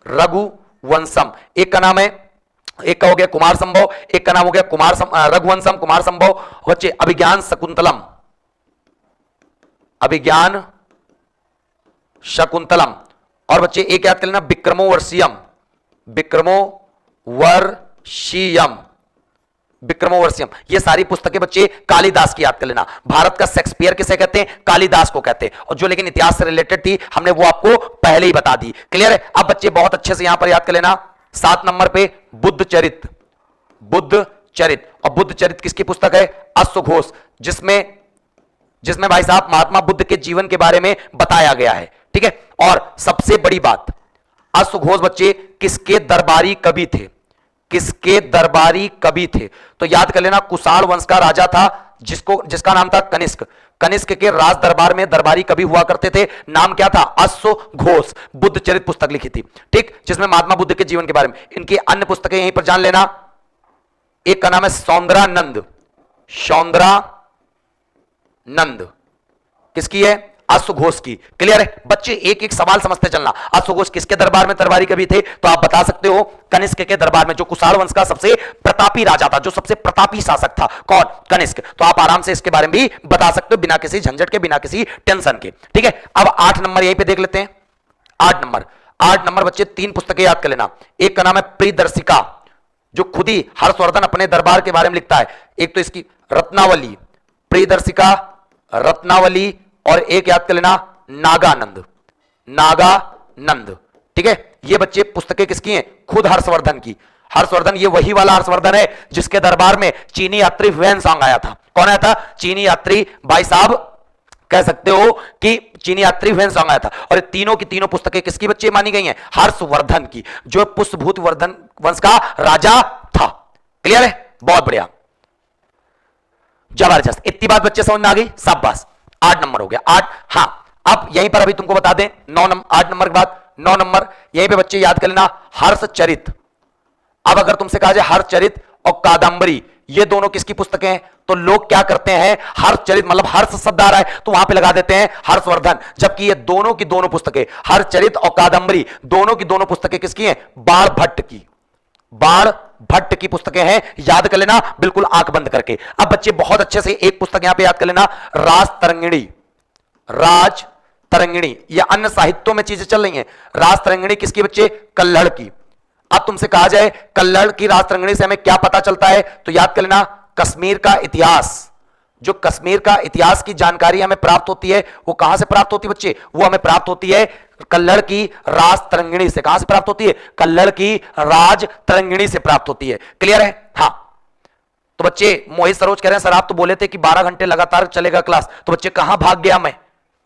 रघुवंशम। एक का नाम है, एक का हो गया कुमार संभव, एक का नाम हो गया रघुवंशम कुमार संभव। बच्चे अभिज्ञान शकुंतलम, अभिज्ञान शकुंतलम। और बच्चे एक याद कर लेना विक्रमोवर्षियम, विक्रमोवर्षियम, विक्रमोवर्षियम। ये सारी पुस्तकें बच्चे कालिदास की याद कर लेना। भारत का शेक्सपियर किसे कहते हैं? कालिदास को कहते हैं। और जो लेकिन इतिहास से रिलेटेड थी हमने वो आपको पहले ही बता दी। क्लियर है? अब बच्चे बहुत अच्छे से यहां पर याद कर लेना। 7 नंबर पे बुद्ध चरित, बुद्ध चरित। और बुद्ध चरित किसकी पुस्तक है? अश्वघोष, जिसमें भाई साहब महात्मा बुद्ध के जीवन के बारे में बताया गया है। ठीक है? और सबसे बड़ी बात, अश्वघोष बच्चे किसके दरबारी कवि थे? किसके दरबारी कवि थे? तो याद कर लेना कुषाण वंश का राजा था जिसका नाम था कनिष्क। कनिष्क के राज दरबार में दरबारी कवि हुआ करते थे, नाम क्या था? अश्वघोष। बुद्ध चरित पुस्तक लिखी थी, ठीक, जिसमें महात्मा बुद्ध के जीवन के बारे में। इनकी अन्य पुस्तकें यहीं पर जान लेना। एक का नाम है सौंदरानंद, सौंदरानंद किसकी है? अश्वघोष की। क्लियर है? बच्चे एक एक सवाल समझते चलना। अश्वघोष किसके दरबार में दरबारी कवि थे? तो आप बता सकते हो कनिष्क के दरबार में, जो कुषाण वंश का सबसे प्रतापी राजा था, जो सबसे प्रतापी शासक था। कौन? कनिष्क। तो आप आराम से इसके बारे में भी बता सकते हो, बिना किसी झंझट के, बिना किसी टेंशन के। ठीक है? अब 8 नंबर यहीं पे देख लेते हैं। 8 नंबर बच्चे 3 पुस्तकें याद कर लेना। एक का नाम है प्रियदर्शिका, जो खुद ही हर्षवर्धन अपने दरबार के बारे में लिखता है। एक तो इसकी रत्नावली, प्रियदर्शिका, रत्नावली। और एक याद कर लेना नागानंद, नागानंद। ठीक है? ये बच्चे पुस्तकें किसकी हैं? खुद हर्षवर्धन की। हर्षवर्धन ये वही वाला हर्षवर्धन है जिसके दरबार में चीनी यात्री ह्वेनसांग आया था। कौन आया था? चीनी यात्री, भाई साहब कह सकते हो कि चीनी यात्री ह्वेनसांग आया था। और ये तीनों की तीनों पुस्तकें किसकी बच्चे मानी गई हैं? हर्षवर्धन की, जो पुष्पभूत वर्धन वंश का राजा था। क्लियर है? बहुत बढ़िया, जबरदस्त। इतनी बात बच्चे समझ में आ गई? शाबाश। 8 नंबर हो गया। 8। हाँ, अब यहीं पर अभी तुमको बता दें 9 नंबर, 8 नंबर के बाद 9 नंबर यहीं पे बच्चे याद कर लेना हर्षचरित। अब अगर तुमसे कहा जाए हर्षचरित और कादंबरी, ये दोनों किसकी पुस्तकें हैं? तो लोग क्या करते हैं, हर्षचरित मतलब हर्ष शब्द आ रहा है तो वहां पे लगा देते हैं हर्षवर्धन, जबकि ये दोनों की दोनों पुस्तकें, हर्षचरित और कादंबरी, दोनों की दोनों पुस्तकें किसकी हैं? बाण भट्ट की, बाण भट्ट की पुस्तकें हैं। याद कर लेना बिल्कुल आंख बंद करके। अब बच्चे बहुत अच्छे से एक पुस्तक यहां पे याद कर लेना, राज तरंगिणी, राज तरंगिणी। या अन्य साहित्यों में चीजें चल रही हैं। राज तरंगिणी किसकी बच्चे? कल्हड़ की। अब तुमसे कहा जाए कल्हड़ की राज तरंगिणी से हमें क्या पता चलता है? तो याद कर लेना कश्मीर का इतिहास, जो कश्मीर का इतिहास की जानकारी हमें प्राप्त होती है वो कहां से प्राप्त होती है बच्चे? वो हमें प्राप्त होती है कल्हड़ की राज तरंगिणी से। कहां से प्राप्त होती है? कल्हड़ की राज तरंगिणी से प्राप्त होती है। क्लियर है? हाँ। तो बच्चे मोहित सरोज कह रहे हैं सर आप तो बोले थे कि 12 घंटे लगातार चलेगा क्लास, तो बच्चे कहां भाग गया मैं?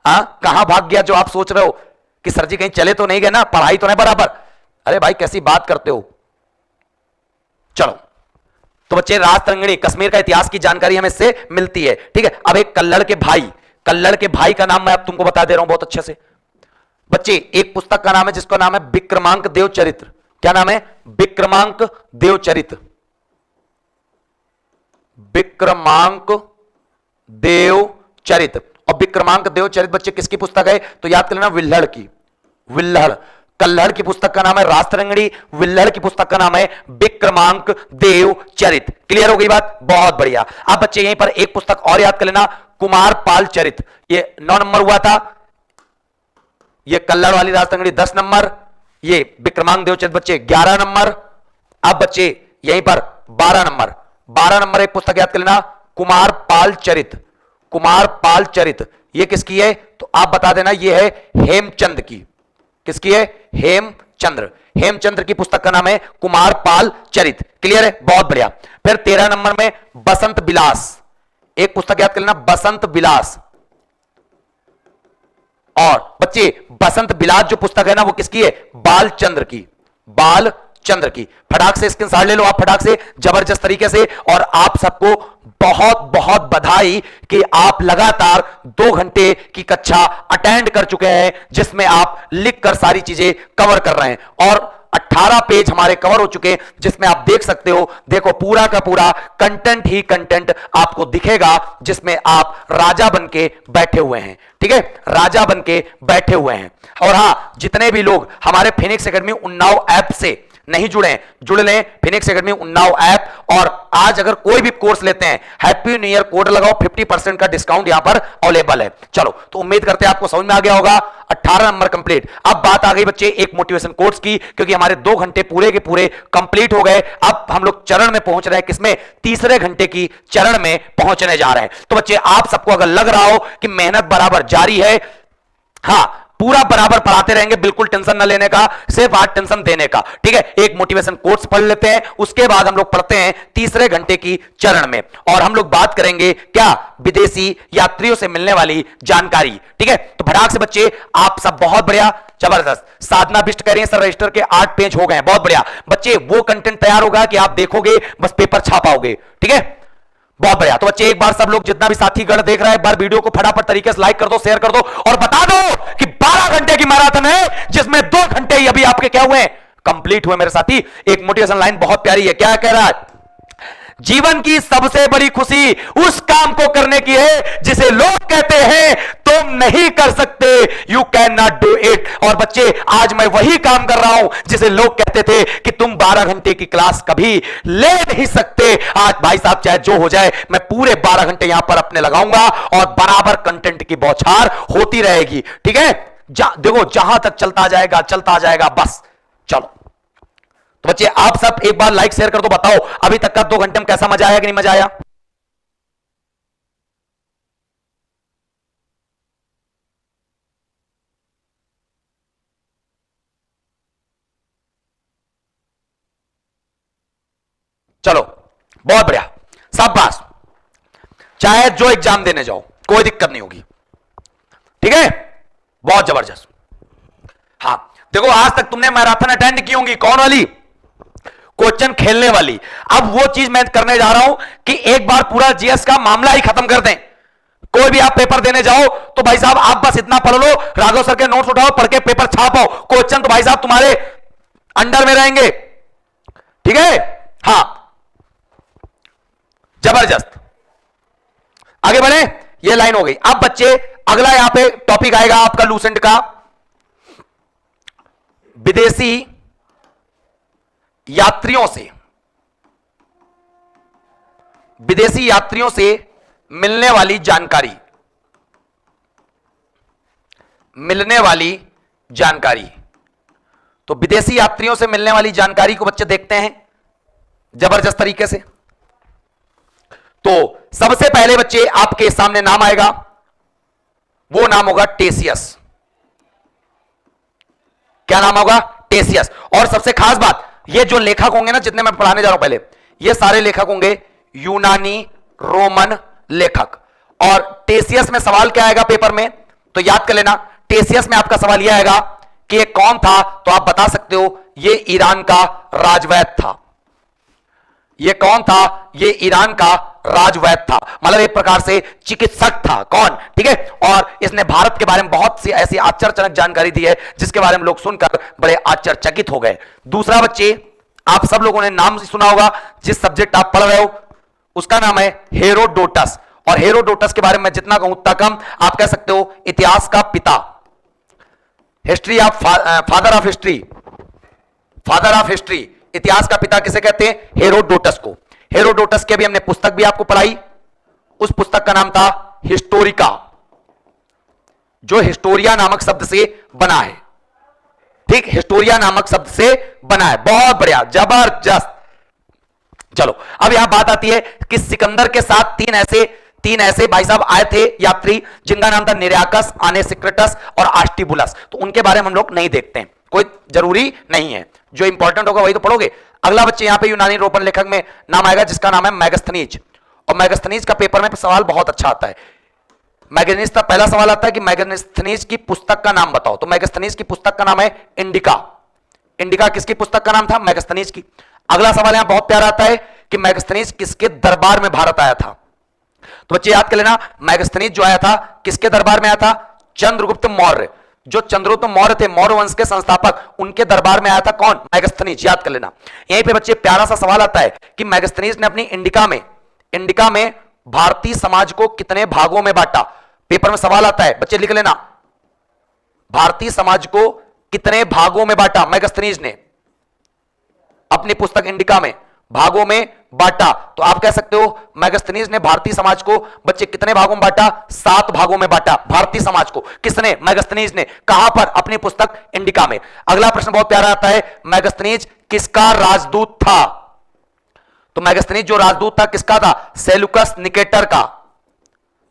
कहां भाग गया जो आप सोच रहे हो कि सर जी कहीं चले तो नहीं गए ना, पढ़ाई तो नहीं बराबर? अरे भाई कैसी बात करते हो। चलो, तो बच्चे राज तरंगिणी, कश्मीर का इतिहास की जानकारी हमें इससे मिलती है। ठीक है? अब एक कल्हड़ के भाई का नाम मैं अब तुमको बता दे रहा हूं बहुत अच्छे से। बच्चे एक पुस्तक का नाम है जिसका नाम है विक्रमांक देव चरित्र। क्या नाम है? विक्रमांक देव चरित्र, विक्रमांक देव चरित्र। और विक्रमांक देव चरित्र बच्चे किसकी पुस्तक है? तो याद कर लेना विल्हड़ की, विल्हड़। कल्हड़ की पुस्तक का नाम है राज तरंगिणी, विल्हड़ की पुस्तक का नाम है विक्रमांक देव चरित्र। क्लियर हो गई बात? बहुत बढ़िया। अब बच्चे यहीं पर एक पुस्तक और याद कर लेना, कुमार पाल चरित्र। ये 9 नंबर हुआ था, ये कल्हड़ वाली राज तरंगिणी 10 नंबर, ये विक्रमांक देव चरित्र बच्चे 11 नंबर। अब बच्चे यहीं पर 12 नंबर एक पुस्तक याद कर लेना, कुमार पाल चरित्र, कुमार पाल चरित्र। ये किसकी है? तो आप बता देना ये है हेमचंद की। किसकी है? हेमचंद्र की पुस्तक का नाम है कुमार पाल चरित्र। क्लियर है? बहुत बढ़िया। फिर 13 नंबर में बसंत विलास, एक पुस्तक याद कर लेना बसंत विलास। और बच्चे बसंत विलास जो पुस्तक है ना वो किसकी है? बालचंद्र की, बालचंद्र की। फटाक से स्क्रीनशॉट ले लो आप, फटाक से, जबरदस्त तरीके से। और आप सबको बहुत बहुत बधाई कि आप लगातार 2 घंटे की कक्षा अटेंड कर चुके हैं, जिसमें आप लिखकर सारी चीजें कवर कर रहे हैं। और 18 पेज हमारे कवर हो चुके हैं, जिसमें आप देख सकते हो, देखो पूरा का पूरा कंटेंट ही कंटेंट आपको दिखेगा, जिसमें आप राजा बन के बैठे हुए हैं। ठीक है, राजा बन के बैठे हुए हैं। और हां, जितने भी लोग हमारे फिनिक्स एकेडमी उन्नाव ऐप से नहीं जुड़े हैं, जुड़ लें फिनिक्स एकेडमी उन्नाव ऐप। और आज अगर कोई भी कोर्स लेते हैं, हैप्पी न्यू ईयर कोड लगाओ, 50% का डिस्काउंट यहां पर अवेलेबल है। चलो, तो उम्मीद करते हैं आपको समझ में आ गया होगा। 18 नंबर कंप्लीट। अब बात आ गई बच्चे एक मोटिवेशन कोर्स की, क्योंकि हमारे 2 घंटे पूरे के पूरे कंप्लीट हो गए। अब हम लोग चरण में पहुंच रहे हैं, किसमें? तीसरे घंटे की चरण में पहुंचने जा रहे हैं। तो बच्चे, आप सबको अगर लग रहा हो कि मेहनत बराबर जारी है, हां, पूरा बराबर पढ़ाते रहेंगे, बिल्कुल टेंशन ना लेने का, सिर्फ आज टेंशन देने का। ठीक है, एक मोटिवेशन कोर्स पढ़ लेते हैं, उसके बाद हम लोग पढ़ते हैं तीसरे घंटे की चरण में, और हम लोग बात करेंगे क्या? विदेशी यात्रियों से मिलने वाली जानकारी। ठीक है, तो फटाक से बच्चे, आप सब बहुत बढ़िया, जबरदस्त। साधना बिष्ट कह रही है सर रजिस्टर के 8 पेज हो गए हैं, बहुत बढ़िया बच्चे। वो कंटेंट तैयार होगा कि आप देखोगे, बस पेपर छापाओगे। ठीक है, बहुत बढ़िया। तो बच्चे, एक बार सब लोग, जितना भी साथी गण देख रहा है, एक बार वीडियो को फटाफट तरीके से लाइक कर दो, शेयर कर दो, और बता दो कि 12 घंटे की मैराथन है, जिसमें 2 घंटे ही अभी आपके क्या हुए? कंप्लीट हुए। मेरे साथी, एक मोटिवेशन लाइन बहुत प्यारी है, क्या कह रहा है? जीवन की सबसे बड़ी खुशी उस काम को करने की है जिसे लोग कहते हैं तुम नहीं कर सकते, you can not do it. और बच्चे, आज मैं वही काम कर रहा हूं जिसे लोग कहते थे कि तुम 12 घंटे की क्लास कभी ले नहीं सकते। आज भाई साहब, चाहे जो हो जाए, मैं पूरे 12 घंटे यहां पर अपने लगाऊंगा, और बराबर कंटेंट की बौछार होती रहेगी। ठीक है, देखो, जहां तक चलता जाएगा बस। चलो, तो बच्चे, आप सब एक बार लाइक शेयर कर दो, बताओ अभी तक का 2 घंटे में कैसा मजा आया कि नहीं मजा आया? चलो, बहुत बढ़िया, सब पास। चाहे जो एग्जाम देने जाओ, कोई दिक्कत नहीं होगी। ठीक है, बहुत जबरदस्त। हाँ, देखो, आज तक तुमने मैराथन अटेंड की होंगी, कौन वाली? क्वेश्चन खेलने वाली। अब वो चीज मैं करने जा रहा हूं कि एक बार पूरा जीएस का मामला ही खत्म कर दें। कोई भी आप पेपर देने जाओ तो भाई साहब, आप बस इतना पढ़ लो, राघव सर के नोट्स उठाओ, पढ़ के पेपर छापाओ, क्वेश्चन तो भाई साहब तुम्हारे अंडर में रहेंगे। ठीक है, हां, जबरदस्त। आगे बढ़े, ये लाइन हो गई। अब बच्चे, अगला यहां पे टॉपिक आएगा आपका लूसेंट का, विदेशी यात्रियों से मिलने वाली जानकारी। तो विदेशी यात्रियों से मिलने वाली जानकारी को बच्चे देखते हैं जबरदस्त तरीके से। तो सबसे पहले बच्चे, आपके सामने नाम आएगा, वो नाम होगा टेसियस। क्या नाम होगा? टेसियस। और सबसे खास बात, ये जो लेखक होंगे ना, जितने मैं पढ़ाने जा रहा हूं पहले, ये सारे लेखक होंगे यूनानी रोमन लेखक। और टेसियस में सवाल क्या आएगा पेपर में, तो याद कर लेना, टेसियस में आपका सवाल यह आएगा कि ये कौन था, तो आप बता सकते हो ये ईरान का राजवैद था। ये कौन था? ये ईरान का राजवैद था, मतलब एक प्रकार से चिकित्सक था। कौन? ठीक है। और इसने भारत के बारे में बहुत सी ऐसी आश्चर्यजनक जानकारी दी है, जिसके बारे में लोग सुनकर बड़े आश्चर्यचकित हो गए। दूसरा बच्चे, आप सब लोगों ने नाम सुना होगा, जिस सब्जेक्ट आप पढ़ रहे हो उसका नाम है हेरोडोटस। और हेरोडोटस के बारे में जितना कहूं उतना कम। आप कह सकते हो इतिहास का पिता, history of father of history, father of history, इतिहास का पिता किसे कहते हैं? हेरोडोटस को। हेरोडोटस की अभी हमने पुस्तक भी आपको पढ़ाई, उस पुस्तक का नाम था हिस्टोरिका, जो हिस्टोरिया नामक शब्द से बना है। ठीक, हिस्टोरिया नामक शब्द से बना है। बहुत बढ़िया, जबरदस्त। चलो, अब यहां बात आती है कि सिकंदर के साथ तीन ऐसे भाई साहब आए थे यात्री, जिनका नाम था निरयाकस, आनेसिक्रिटस और आस्टिबुलस। तो उनके बारे में हम लोग नहीं देखते हैं, कोई जरूरी नहीं है, जो इंपॉर्टेंट होगा वही तो पढ़ोगे। अगला बच्चे, यहां पे यूनानी रोमन लेखक में नाम आएगा जिसका नाम है मैगस्थनीज। और मैगस्थनीज का पेपर में सवाल बहुत अच्छा आता है। मैगस्थनीज का पहला सवाल आता है कि मैगस्थनीज की पुस्तक का नाम बताओ। तो मैगस्थनीज की पुस्तक का नाम है इंडिका। इंडिका किसकी पुस्तक का नाम था? मैगस्थनीज की। अगला सवाल यहां बहुत प्यारा आता है कि मैगस्थनीज किसके दरबार में भारत आया था। तो बच्चे याद कर लेना, मैगस्थनीज जो आया था किसके दरबार में आया था? चंद्रगुप्त मौर्य। जो चंद्रगुप्त मौर्य थे, मौर्य वंश के संस्थापक, उनके दरबार में आया था कौन? मैगस्थनीज। याद कर लेना। यहीं पे बच्चे प्यारा सा सवाल आता है कि मैगस्थनीज ने अपनी इंडिका में भारतीय समाज को कितने भागों में बांटा? पेपर में सवाल आता है, बच्चे लिख लेना। भारतीय समाज को कितने भागों में बांटा मैगस्थनीज ने? अपनी पुस्तक इंडिका में भागों में बांटा। तो आप कह सकते हो मैगस्थनीज ने भारतीय समाज को बच्चे कितने भागों में बांटा? 7 भागों में बांटा भारतीय समाज को। किसने? मैगस्थनीज ने। कहां पर? अपनी पुस्तक इंडिका में। अगला प्रश्न बहुत प्यारा आता है, मैगस्थनीज किसका राजदूत था? तो मैगस्थनीज जो राजदूत था किसका था? सेलुकस निकेटर का।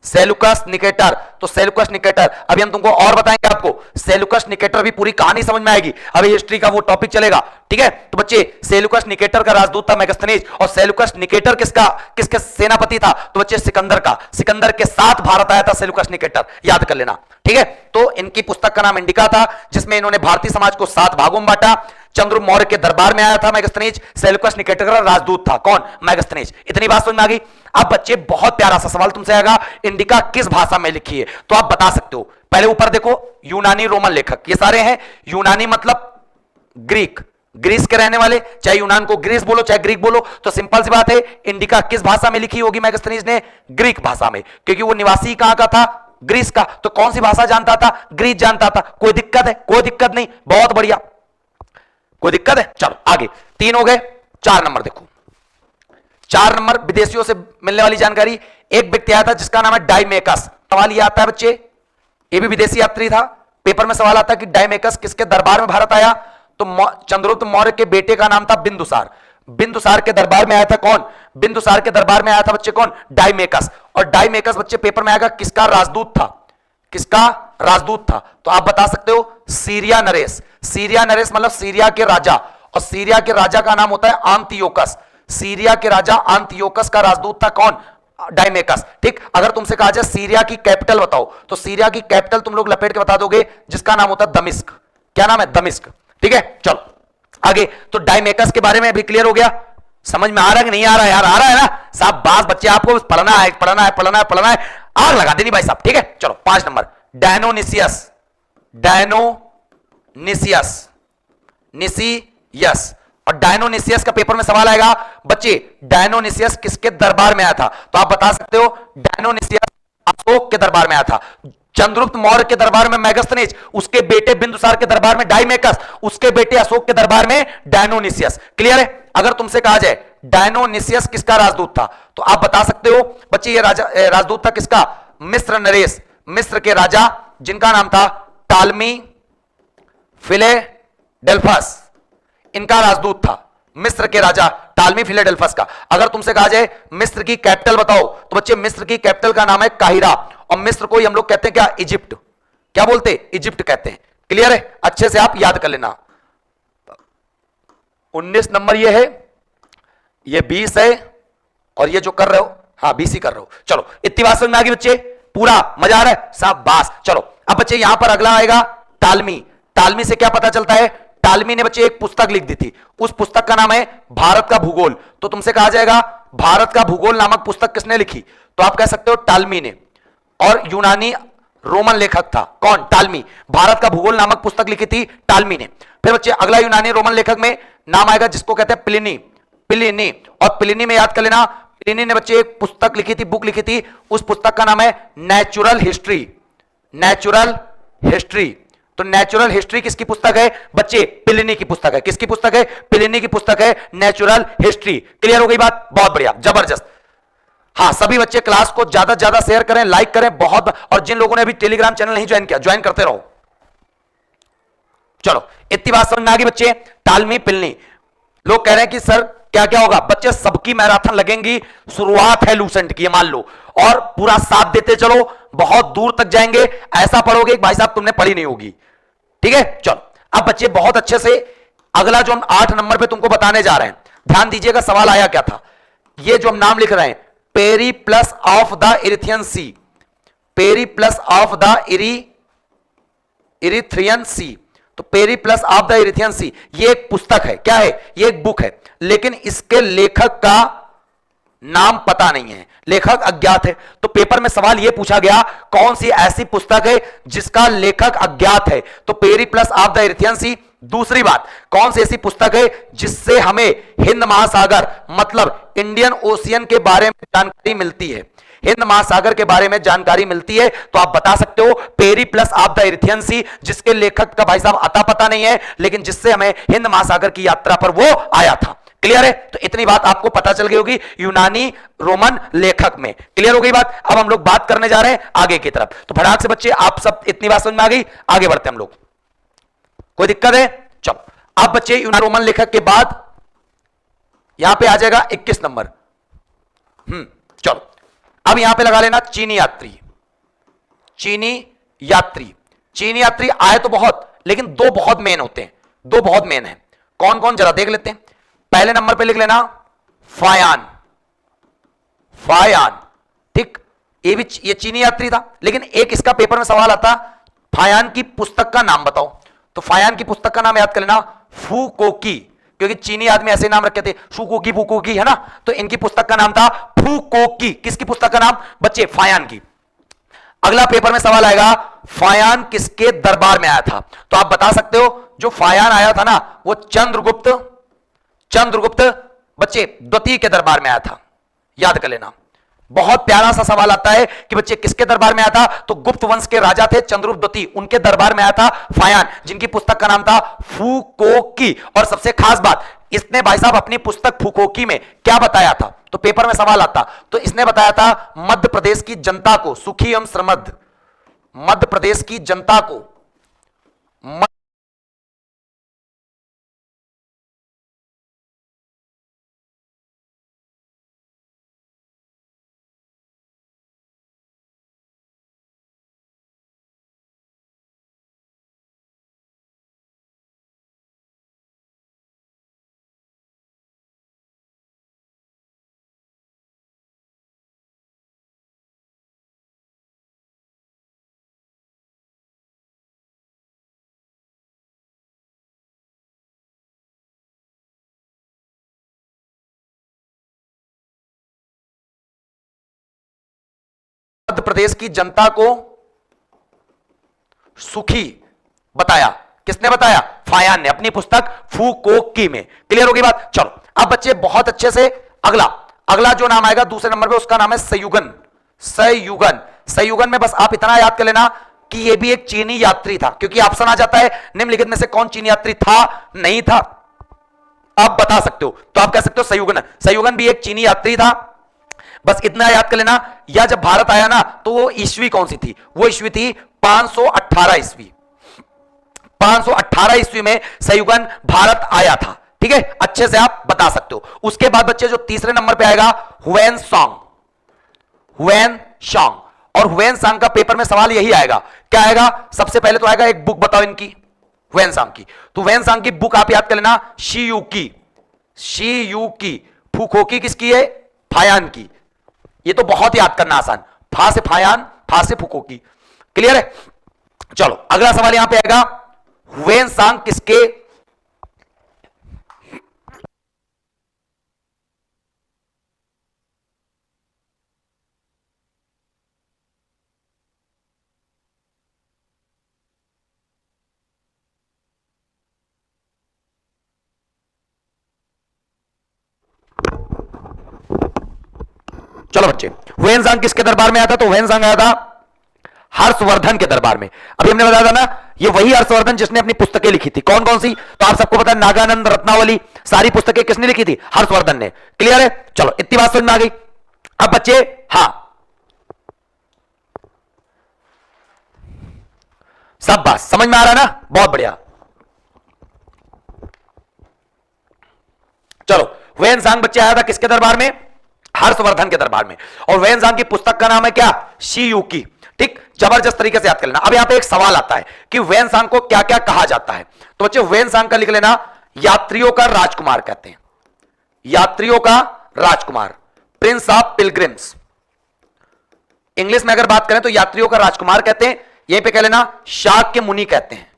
Seleucus Nicator. तो सेलुकस निकेटर, अभी हम तुमको और बताएंगे। आपको सेलुकस निकेटर भी पूरी कहानी समझ में आएगी, अभी हिस्ट्री का वो टॉपिक चलेगा, ठीक है। तो बच्चे सेलुकस निकेटर का राजदूत था मैगस्थनीज। और सेलुकस निकेटर किसके सेनापति था? तो बच्चे सिकंदर का। सिकंदर के साथ भारत आया था सेलुकस निकेटर, याद कर लेना, ठीक है। तो इनकी पुस्तक का नाम इंडिका था, जिसमें इन्होंने भारतीय समाज को 7 भागों में बांटा। चंद्रगुप्त मौर्य के दरबार में आया था मैगस्थनीज। सेलुकस निकेटर का राजदूत था कौन? मैगस्थनीज। इतनी बात समझ में आ गई। अब बच्चे बहुत प्यारा सा सवाल तुमसे आएगा, इंडिका किस भाषा में लिखी है? तो आप बता सकते हो। पहले ऊपर देखो, यूनानी रोमन लेखक, ये सारे हैं। यूनानी मतलब ग्रीक, ग्रीस के रहने वाले, चाहे यूनान को ग्रीस बोलो चाहे ग्रीक बोलो। तो सिंपल सी बात है, इंडिका किस भाषा में लिखी होगी मैगस्थनीज ने? ग्रीक भाषा में, क्योंकि वो निवासी कहां का था? ग्रीस का। तो कौन सी भाषा जानता था? ग्रीक जानता था। कोई दिक्कत है? कोई दिक्कत नहीं, बहुत बढ़िया। कोई दिक्कत है? चलो आगे, 3 हो गए। 4 नंबर देखो, 4 नंबर विदेशियों से मिलने वाली जानकारी। एक व्यक्ति आया था जिसका नाम है डाइमेकस। सवाल ये आता है बच्चे, ये भी विदेशी यात्री था। पेपर में सवाल आता है कि डाइमेकस किसके दरबार में भारत आया? तो चंद्रगुप्त मौर्य के बेटे का नाम था बिंदुसार। बिंदुसार के दरबार में आया था कौन? बिंदुसार के दरबार में आया था बच्चे कौन? डाइमेकस। और डाइमेकस बच्चे पेपर में आएगा किसका राजदूत था? किसका राजदूत था? तो आप बता सकते हो सीरिया नरेश। सीरिया नरेश मतलब सीरिया के राजा, और सीरिया के राजा का नाम होता है आंतियोकस। सीरिया के राजा आंतियोकस का राजदूत था कौन? डाइमेकस। ठीक। अगर तुमसे कहा जाए सीरिया की कैपिटल बताओ, तो सीरिया की कैपिटल तुम लोग लपेट के बता दोगे, जिसका नाम होता है दमिश्क। क्या नाम है? दमिश्क। ठीक है, चलो आगे। तो डाइमेकस के बारे में भी क्लियर हो गया। समझ में आ रहा है कि नहीं आ रहा है? यार आ रहा है ना? साहब बास बच्चे, आपको पढ़ना है पढ़ना है पढ़ना है पढ़ना है, आग लगा देनी भाई साहब। ठीक है, चलो 5 नंबर, डायनोनिसियस। डायनोनिसियस, निसियस। और डायनोनिसियस का पेपर में सवाल आएगा बच्चे, डायनोनिसियस किसके दरबार में आया था? तो आप बता सकते हो डायनोनिसियस अशोक के दरबार में आया था। चंद्रगुप्त मौर्य के दरबार में मैगस्थनीज, उसके बेटे बिंदुसार के दरबार में डाइमेकस, उसके बेटे अशोक के दरबार में डायनोनिसियस। क्लियर है? अगर तुमसे कहा जाए डायनोनिसियस किसका राजदूत था, तो आप बता सकते हो बच्चे ये राजदूत था किसका? मिस्र नरेश। मिस्र के राजा जिनका नाम था टालमी फिलेडेल्फस, इनका राजदूत था मिस्र के राजा टालमी फिलेडेल्फस का। अगर तुमसे कहा जाए मिस्र की कैपिटल बताओ, तो बच्चे मिस्र की कैपिटल का नाम है काहिरा। और मिस्र को हम लोग कहते हैं क्या? इजिप्ट। क्या बोलते हैं? इजिप्ट कहते हैं। क्लियर है? अच्छे से आप याद कर लेना। 19 नंबर ये है, ये 20 है, और ये जो कर रहे हो, हाँ 20 ही कर रहे हो। चलो इतनी बात समझ में आ गई बच्चे? पूरा मजा आ रहा है? शाबाश। चलो अब बच्चे यहां पर अगला आएगा टालमी। टालमी से क्या पता चलता है? टालमी ने बच्चे एक पुस्तक लिख दी थी, उस पुस्तक का नाम है भारत का भूगोल। तो तुमसे कहा जाएगा भारत का भूगोल नामक पुस्तक किसने लिखी? तो आप कह सकते हो टालमी ने। और यूनानी रोमन लेखक था कौन? टालमी। भारत का भूगोल नामक पुस्तक लिखी थी टालमी ने। फिर बच्चे अगला यूनानी रोमन लेखक में नाम आएगा जिसको कहते हैं प्लिनी। प्लिनी, और प्लिनी में याद कर लेना, प्लिनी ने बच्चे एक पुस्तक लिखी थी, बुक लिखी थी, उस पुस्तक का नाम है नेचुरल हिस्ट्री। Natural history. तो नेचुरल हिस्ट्री किसकी पुस्तक है बच्चे? प्लिनी की पुस्तक है। किसकी पुस्तक है? प्लिनी की पुस्तक है नेचुरल हिस्ट्री। क्लियर हो गई बात? बहुत बढ़िया, जबरदस्त। हाँ सभी बच्चे क्लास को ज्यादा से ज्यादा शेयर करें, लाइक करें बहुत। और जिन लोगों ने अभी टेलीग्राम चैनल नहीं ज्वाइन किया, ज्वाइन करते रहो। चलो इतनी बात समझ में आ गई बच्चे? टालमी प्लिनी। लोग कह रहे हैं कि सर क्या क्या होगा? बच्चे सबकी मैराथन लगेंगी, शुरुआत है लूसेंट की, मान लो, और पूरा साथ देते चलो, बहुत दूर तक जाएंगे। ऐसा पढ़ोगे कि भाई साहब तुमने पढ़ी नहीं होगी। ठीक है, चलो अब बच्चे बहुत अच्छे से अगला जो हम 8 नंबर पे तुमको बताने जा रहे हैं, ध्यान दीजिएगा। सवाल आया क्या था? ये जो हम नाम लिख रहे हैं, Periplus of the Erythraean Sea. Periplus of the Erythraean Sea. तो Periplus of the Erythraean Sea ये एक पुस्तक है। क्या है? ये एक बुक है, लेकिन इसके लेखक का नाम पता नहीं है, लेखक अज्ञात है। तो पेपर में सवाल यह पूछा गया कौन सी ऐसी पुस्तक है जिसका लेखक अज्ञात है, तो पेरिप्लस ऑफ द एरिथियन सी। दूसरी बात, कौन सी ऐसी पुस्तक है जिससे हमें हिंद महासागर मतलब इंडियन ओशियन के बारे में जानकारी मिलती है, हिंद महासागर के बारे में जानकारी मिलती है, तो आप बता सकते हो पेरिप्लस ऑफ द एरिथियन सी, जिसके लेखक का भाई साहब अता पता नहीं है, लेकिन जिससे हमें हिंद महासागर की यात्रा पर वो आया था। क्लियर है? तो इतनी बात आपको पता चल गई होगी यूनानी रोमन लेखक में। क्लियर हो गई बात? अब हम लोग बात करने जा रहे हैं आगे की तरफ। तो फटाक से बच्चे आप सब इतनी बात समझ में आ गई, आगे बढ़ते हम लोग। कोई दिक्कत है? चलो अब बच्चे यूनानी रोमन लेखक के बाद यहां पे आ जाएगा 21 नंबर। चलो अब यहां पे लगा लेना चीनी यात्री। चीनी यात्री, चीनी यात्री आए तो बहुत, लेकिन दो बहुत मेन होते हैं, दो बहुत मेन है। कौन कौन जरा देख लेते हैं। पहले नंबर पे लिख लेना फायान। फायान, ठीक, ये चीनी यात्री था, लेकिन एक इसका पेपर में सवाल आता फायान की पुस्तक का नाम बताओ। तो फायान की पुस्तक का नाम याद कर लेना फुकोकी, क्योंकि चीनी आदमी ऐसे नाम रखे थे शुकोकी फुकोकी, है ना। तो इनकी पुस्तक का नाम था फुकोकी। किसकी पुस्तक का नाम बच्चे? फायान की। अगला पेपर में सवाल आएगा फायान किसके दरबार में आया था, तो आप बता सकते हो जो फायान आया था ना वो चंद्रगुप्त बच्चे द्वितीय के दरबार में आया था। याद कर लेना। बहुत प्यारा सा सवाल आता है कि बच्चे किसके दरबार में आया था, तो गुप्त वंश के राजा थे चंद्रगुप्त द्वितीय, उनके दरबार में आया था फायान, जिनकी पुस्तक का नाम था फुकोकी। और सबसे खास बात, इसने भाई साहब अपनी पुस्तक फुकोकी में क्या बताया था, तो पेपर में सवाल आता तो इसने बताया था मध्य प्रदेश की जनता को सुखी एवं समृद्ध, मध्य प्रदेश की जनता को मध्य प्रदेश की जनता को सुखी बताया। किसने बताया? फायान ने अपनी पुस्तक फुकोकी में। क्लियर हो गई बात? चलो अब बच्चे बहुत अच्छे से अगला जो नाम आएगा दूसरे नंबर पे उसका नाम है सयुगन। सयुगन में बस आप इतना याद कर लेना कि यह भी एक चीनी यात्री था, क्योंकि ऑप्शन आ जाता है निम्नलिखित में से कौन चीनी यात्री था, नहीं था, आप बता सकते हो, तो आप कह सकते हो सयुगन भी एक चीनी यात्री था। बस इतना याद कर लेना। या जब भारत आया ना तो वो ईस्वी कौन सी थी, वो ईस्वी थी 518 ईस्वी। 518 ईस्वी में सयुगन भारत आया था। ठीक है, अच्छे से आप बता सकते हो। उसके बाद बच्चे जो तीसरे नंबर पे आएगा हुएन सांग। और हुएन सांग का पेपर में सवाल यही आएगा, क्या आएगा? सबसे पहले तो आएगा एक बुक बताओ इनकी, हुएन सांग की। तो हुएन सांग की बुक आप याद कर लेना शी फुकोकी किसकी है? फायान की। ये तो बहुत याद करना आसान, फा से फायान, फा से फुकोकी। क्लियर है? चलो अगला सवाल यहां पे आएगा हुएन सांग किसके चलो बच्चे, हुएन सांग किसके दरबार में आया था? तो हुएन सांग आया था हर्षवर्धन के दरबार में। अभी हमने बताया था ना, ये वही हर्षवर्धन जिसने अपनी पुस्तकें लिखी थी। कौन कौन सी? तो आप सबको पता है नागानंद रत्नावली, सारी पुस्तकें किसने लिखी थी? हर्षवर्धन ने। क्लियर है? चलो इतनी बात समझ में आ गई। अब बच्चे हाँ, सब बात समझ में आ रहा है ना? बहुत बढ़िया। चलो हुएन सांग बच्चे आया था किसके दरबार में? हर्षवर्धन के दरबार में। और हुएन सांग की पुस्तक का नाम है क्या? शीयुकी। ठीक, जबरदस्त तरीके से याद कर लेना। अब यहां पे एक सवाल आता है कि हुएन सांग को क्या क्या कहा जाता है, तो बच्चे हुएन सांग का लिख लेना यात्रियों का राजकुमार कहते हैं। यात्रियों का राजकुमार, प्रिंस ऑफ पिलग्रिम्स। इंग्लिश में अगर बात करें तो यात्रियों का राजकुमार कहते हैं। यहीं पे कह लेना शाक्य मुनि कहते हैं।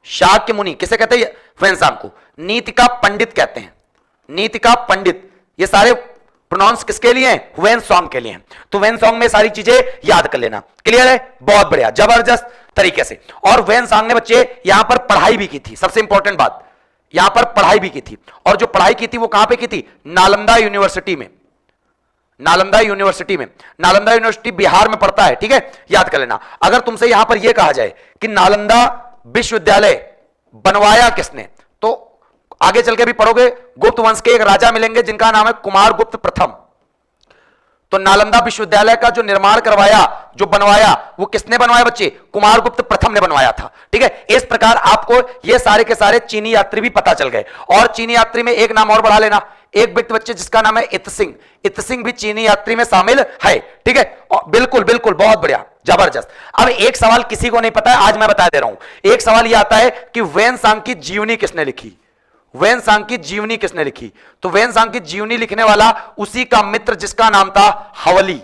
शाक्य मुनि किसे कहते हैं? हुएन सांग को। नीति का पंडित कहते हैं, नीति का पंडित। ये सारे प्रोनाउंस किसके लिए हैं? वेन सॉन्ग के लिए। तो वेन सॉन्ग में सारी चीजें याद कर लेना। क्लियर है? बहुत बढ़िया, जबरदस्त तरीके से। और वेन सॉन्ग ने बच्चे यहां पर पढ़ाई भी की थी, सबसे इंपॉर्टेंट बात, यहां पर पढ़ाई भी की थी। और जो पढ़ाई की थी वो कहां पे की थी? नालंदा यूनिवर्सिटी में। नालंदा यूनिवर्सिटी में। नालंदा यूनिवर्सिटी बिहार में पड़ता है, ठीक है, याद कर लेना। अगर तुमसे यहां पर यह कहा जाए कि नालंदा विश्वविद्यालय बनवाया किसने, तो आगे चल के भी पढ़ोगे, गुप्त वंश के एक राजा मिलेंगे जिनका नाम है कुमार गुप्त प्रथम। तो नालंदा विश्वविद्यालय का जो निर्माण करवाया, जो बनवाया, वो किसने बनवाया बच्चे? कुमार गुप्त प्रथम ने बनवाया था। ठीक है, इस प्रकार आपको ये सारे के सारे चीनी यात्री भी पता चल गए। और चीनी यात्री में एक नाम और बढ़ा लेना, एक व्यक्ति बच्चे जिसका नाम है इत सिंह। इत सिंह भी चीनी यात्री में शामिल है। ठीक है, बिल्कुल बिल्कुल, बहुत बढ़िया, जबरदस्त। अब एक सवाल किसी को नहीं पता है, आज मैं बता दे रहा हूं। एक सवाल यह आता है कि वेन सांग की जीवनी किसने लिखी? वेन सांग की जीवनी किसने लिखी? तो वेन सांग की जीवनी लिखने वाला उसी का मित्र जिसका नाम था हवली।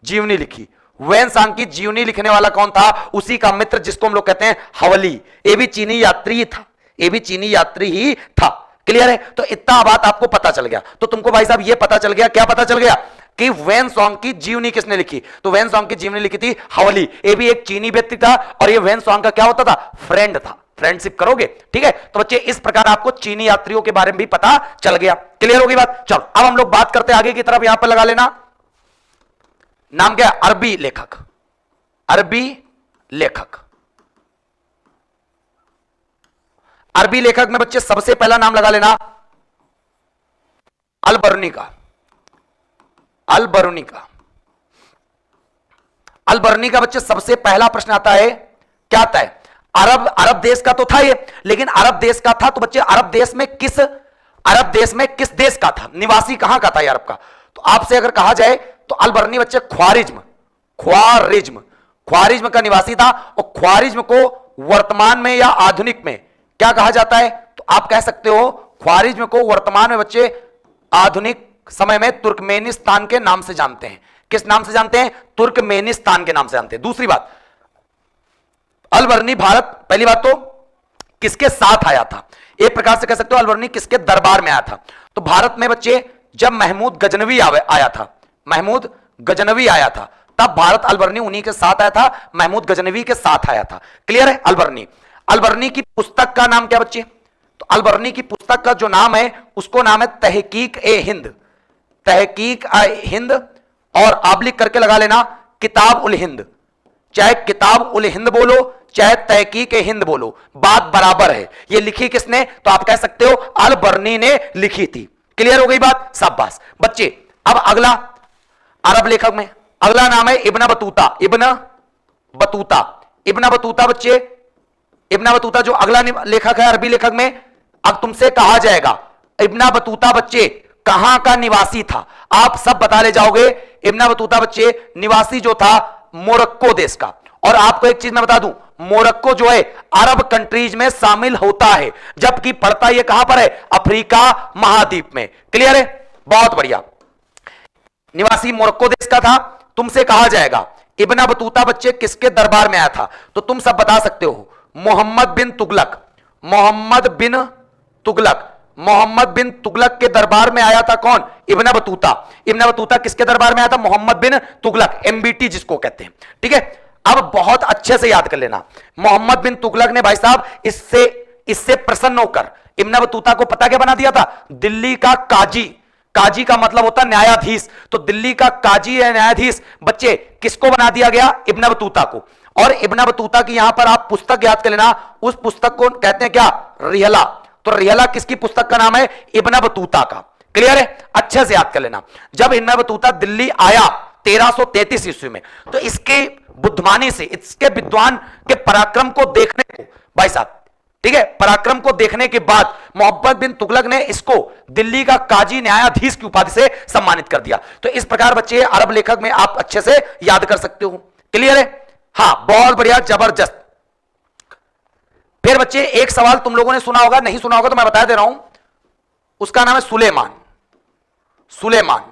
जीवनी लिखी, वेन सांग की जीवनी लिखने वाला कौन था? उसी का मित्र जिसको हम लोग कहते हैं हवली। ये भी चीनी यात्री ही था, ये भी चीनी यात्री ही था। क्लियर है? तो इतना बात आपको पता चल गया। तो तुमको भाई साहब ये पता चल गया, क्या पता चल गया? कि वेन सॉन्ग की जीवनी किसने लिखी? तो वेन सॉन्ग की जीवनी लिखी थी हवली। ये भी एक चीनी व्यक्ति था और ये वेन सॉन्ग का क्या होता था? फ्रेंड था। फ्रेंडशिप करोगे, ठीक है। तो बच्चे इस प्रकार आपको चीनी यात्रियों के बारे में भी पता चल गया। क्लियर होगी बात? चलो अब हम लोग बात करते हैं आगे की तरफ। यहां पर लगा लेना, नाम क्या है? अरबी लेखक। अरबी लेखक, अरबी लेखक में बच्चे सबसे पहला नाम लगा लेना अल बरूनी का। अल बरूनी का, अल बरूनी का बच्चे सबसे पहला प्रश्न आता है, क्या आता है? अरब देश का तो था ये, लेकिन अरब देश का था तो बच्चे अरब देश में किस देश का था? निवासी कहां का था अरब का? तो आपसे अगर कहा जाए तो अल बरूनी बच्चे ख्वारिज्म का निवासी था। और ख्वारिज्म को वर्तमान में या आधुनिक में क्या कहा जाता है? तो आप कह सकते हो ख्वारिज्म को वर्तमान में बच्चे आधुनिक समय में तुर्कमेनिस्तान के नाम से जानते हैं। किस नाम से जानते हैं? तुर्कमेनिस्तान के नाम से जानते हैं। दूसरी बात, अल बरूनी भारत, पहली बात तो किसके साथ आया था? एक प्रकार से कह सकते हो अल बरूनी किसके दरबार में आया था? तो भारत में बच्चे जब महमूद गजनवी आया था, महमूद गजनवी आया था, तब भारत अल बरूनी उन्हीं के साथ आया था, महमूद गजनवी के साथ आया था। क्लियर है? अल बरूनी, अल बरूनी की पुस्तक का नाम क्या बच्चे? तो अल बरूनी की पुस्तक का जो नाम है उसको नाम है तहकीक ए हिंद। तहकीक ए हिंद, और आबलिक करके लगा लेना किताब उल हिंद। चाहे किताब उल हिंद बोलो चाहे तहकीक ए हिंद बोलो, बात बराबर है। ये लिखी किसने? तो आप कह सकते हो अल बरूनी ने लिखी थी। क्लियर हो गई बात? शाबाश बच्चे। अब अगला अरब लेखक में अगला नाम है Ibn Battuta. Ibn Battuta, Ibn Battuta बच्चे, इब्न बतूता जो अगला लेखक है अरबी लेखक में। अब तुमसे कहा जाएगा इब्न बतूता बच्चे कहां का निवासी था? आप सब बता ले जाओगे। इब्न बतूता बच्चे निवासी जो था मोरक्को देश का। और आपको एक चीज मैं बता दूं, मोरक्को जो है अरब कंट्रीज में शामिल होता है, जबकि पड़ता यह कहां पर है? अफ्रीका महाद्वीप में। क्लियर है? बहुत बढ़िया। निवासी मोरक्को देश का था। तुमसे कहा जाएगा इब्न बतूता बच्चे किसके दरबार में आया था? तो तुम सब बता सकते हो मोहम्मद बिन तुगलक। मोहम्मद बिन तुगलक, मोहम्मद बिन तुगलक के दरबार में आया था। कौन? Ibn Battuta. इब्न बतूता किसके दरबार में आया था? मोहम्मद बिन तुगलक, एमबीटी जिसको कहते हैं। ठीक है, अब बहुत अच्छे से याद कर लेना, मोहम्मद बिन तुगलक ने भाई साहब इससे प्रसन्न होकर इब्न बतूता को पता क्या बना दिया था? दिल्ली का काजी। काजी का मतलब होता है न्यायाधीश। तो दिल्ली का काजी या न्यायाधीश बच्चे किसको बना दिया गया? इब्न बतूता को। और इब्न बतूता की यहां पर आप पुस्तक याद कर लेना, उस पुस्तक को कहते हैं क्या? रिहला। तो रिहला किसकी पुस्तक का नाम है? इब्न बतूता का। क्लियर है? अच्छे से याद कर लेना। जब इब्न बतूता दिल्ली आया 1333 ईस्वी में, तो इसके बुद्धिमानी से, इसके विद्वान के पराक्रम को देखने को भाई साहब, ठीक है, पराक्रम को देखने के बाद मोहम्मद बिन तुगलक ने इसको दिल्ली का काजी न्यायाधीश की उपाधि से सम्मानित कर दिया। तो इस प्रकार बच्चे अरब लेखक में आप अच्छे से याद कर सकते हो। क्लियर है? हां, बहुत बढ़िया, जबरदस्त। फिर बच्चे एक सवाल तुम लोगों ने सुना होगा, नहीं सुना होगा तो मैं बता दे रहा हूं, उसका नाम है सुलेमान। सुलेमान,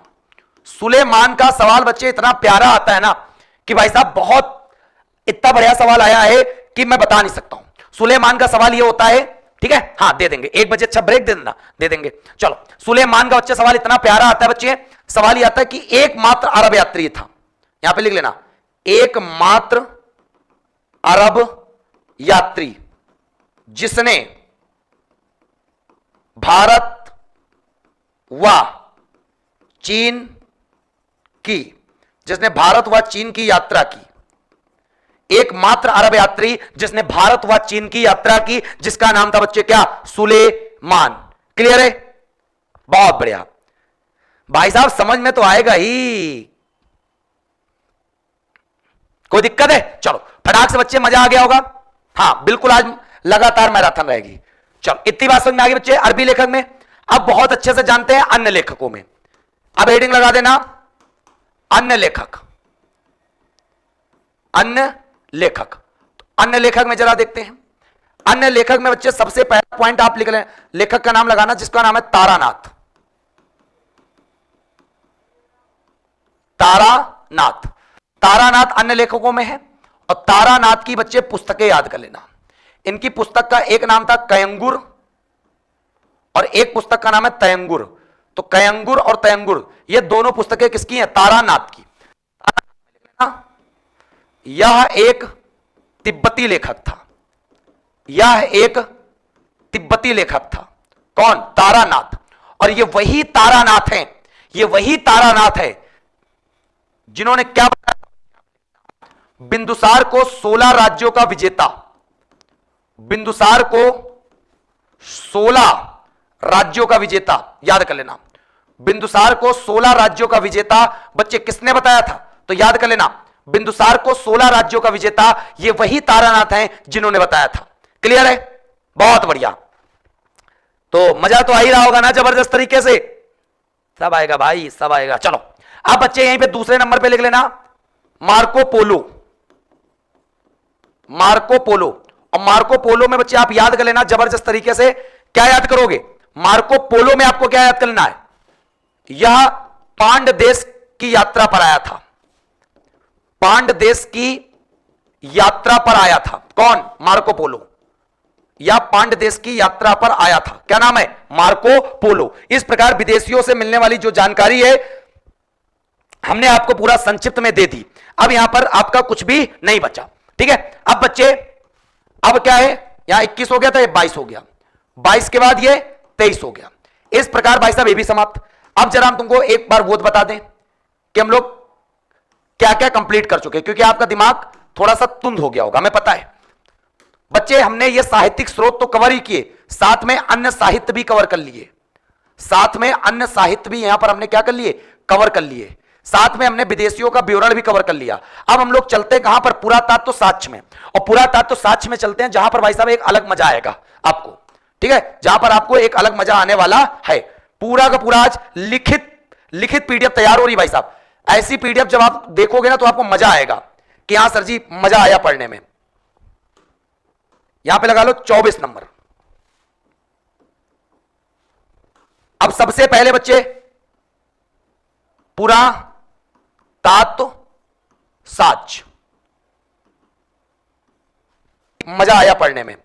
सुलेमान का सवाल बच्चे इतना प्यारा आता है ना कि भाई साहब बहुत इतना बढ़िया सवाल आया है कि मैं बता नहीं सकता हूं। सुलेमान का सवाल यह होता है, ठीक है, हां दे देंगे 1 बजे, अच्छा ब्रेक दे देना, दे देंगे। चलो, सुलेमान का बच्चे सवाल इतना प्यारा आता है बच्चे, सवाल यह आता है कि एकमात्र अरब यात्री था, यहां पे लिख लेना, एकमात्र अरब यात्री जिसने भारत व चीन की, जिसने भारत व चीन की यात्रा की, एकमात्र अरब यात्री जिसने भारत व चीन की यात्रा की, जिसका नाम था बच्चे क्या, सुलेमान। क्लियर है, बहुत बढ़िया भाई साहब, समझ में तो आएगा ही, कोई दिक्कत है? चलो फटाक से बच्चे, मजा आ गया होगा। हाँ बिल्कुल, आज लगातार मैराथन रहेगी। चलो इतनी बात समझ में आ गई बच्चे अरबी लेखक में। अब बहुत अच्छे से जानते हैं अन्य लेखकों में। अब हेडिंग लगा देना, अन्य लेखक। अन्य लेखक, तो अन्य लेखक में जरा देखते हैं। अन्य लेखक में बच्चे सबसे पहला पॉइंट आप लिख लें, लेखक का नाम लगाना जिसका नाम है तारानाथ। तारानाथ, तारानाथ अन्य लेखकों में है। और तारानाथ की बच्चे पुस्तकें याद कर लेना। इनकी पुस्तक का एक नाम था कयंगुर और एक पुस्तक का नाम है तयंगुर। तो कयंगुर और तयंगुर ये दोनों पुस्तकें किसकी हैं? तारानाथ की। यह एक तिब्बती लेखक था, यह एक तिब्बती लेखक था। कौन? तारानाथ। और ये वही तारानाथ हैं, ये वही तारानाथ है जिन्होंने क्या बताया, बिंदुसार को 16 राज्यों का विजेता, बिंदुसार को 16 राज्यों का विजेता, याद कर लेना, बिंदुसार को 16 राज्यों का विजेता बच्चे किसने बताया था? तो याद कर लेना, बिंदुसार को 16 राज्यों का विजेता ये वही तारानाथ हैं जिन्होंने बताया था। क्लियर है? बहुत बढ़िया। तो मजा तो आ ही रहा होगा ना जबरदस्त तरीके से, सब आएगा भाई, सब आएगा। चलो अब बच्चे यहीं पे दूसरे नंबर पे लिख लेना मार्को पोलो। मार्को पोलो, और मार्को पोलो में बच्चे आप याद कर लेना जबरदस्त तरीके से। क्या याद करोगे? मार्को पोलो में आपको क्या याद करना है? यह पांड देश की यात्रा पर आया था, पांड देश की यात्रा पर आया था। कौन? Marco Polo. या पांड देश की यात्रा पर आया था। क्या नाम है? Marco Polo. इस प्रकार विदेशियों से मिलने वाली जो जानकारी है हमने आपको पूरा संक्षिप्त में दे दी। अब यहां पर आपका कुछ भी नहीं बचा। ठीक है, अब बच्चे अब क्या है, यहां 21 हो गया था, ये 22 हो गया, 22 के बाद ये 23 हो गया। इस प्रकार भाई साहब ये भी समाप्त। अब जरा हम तुमको एक बार वो बता दें कि हम लोग क्या क्या कंप्लीट कर चुके, क्योंकि आपका दिमाग थोड़ा सा तुंद हो गया होगा, हमें पता है। बच्चे हमने ये साहित्यिक स्रोत तो कवर ही किए, साथ में अन्य साहित्य भी कवर कर लिए, साथ में अन्य साहित्य भी यहां पर हमने क्या कर लिए? कवर कर लिए। साथ में हमने विदेशियों का विवरण भी कवर कर लिया। अब हम लोग चलते हैं कहां पर? पुरातत्व साक्ष्य में। और पुरातत्व साक्ष्य में चलते हैं जहां पर भाई साहब एक अलग मजा आएगा आपको। ठीक है, जहां पर आपको एक अलग मजा आने वाला है। पूरा का पूरा आज लिखित पीडीएफ तैयार हो रही भाई साहब। ऐसी पीडीएफ जब आप देखोगे ना तो आपको मजा आएगा कि हां सर जी मजा आया पढ़ने में। यहां पे लगा लो 24 नंबर। अब सबसे पहले बच्चे पूरा तात्व साक्ष्य, मजा आया पढ़ने में,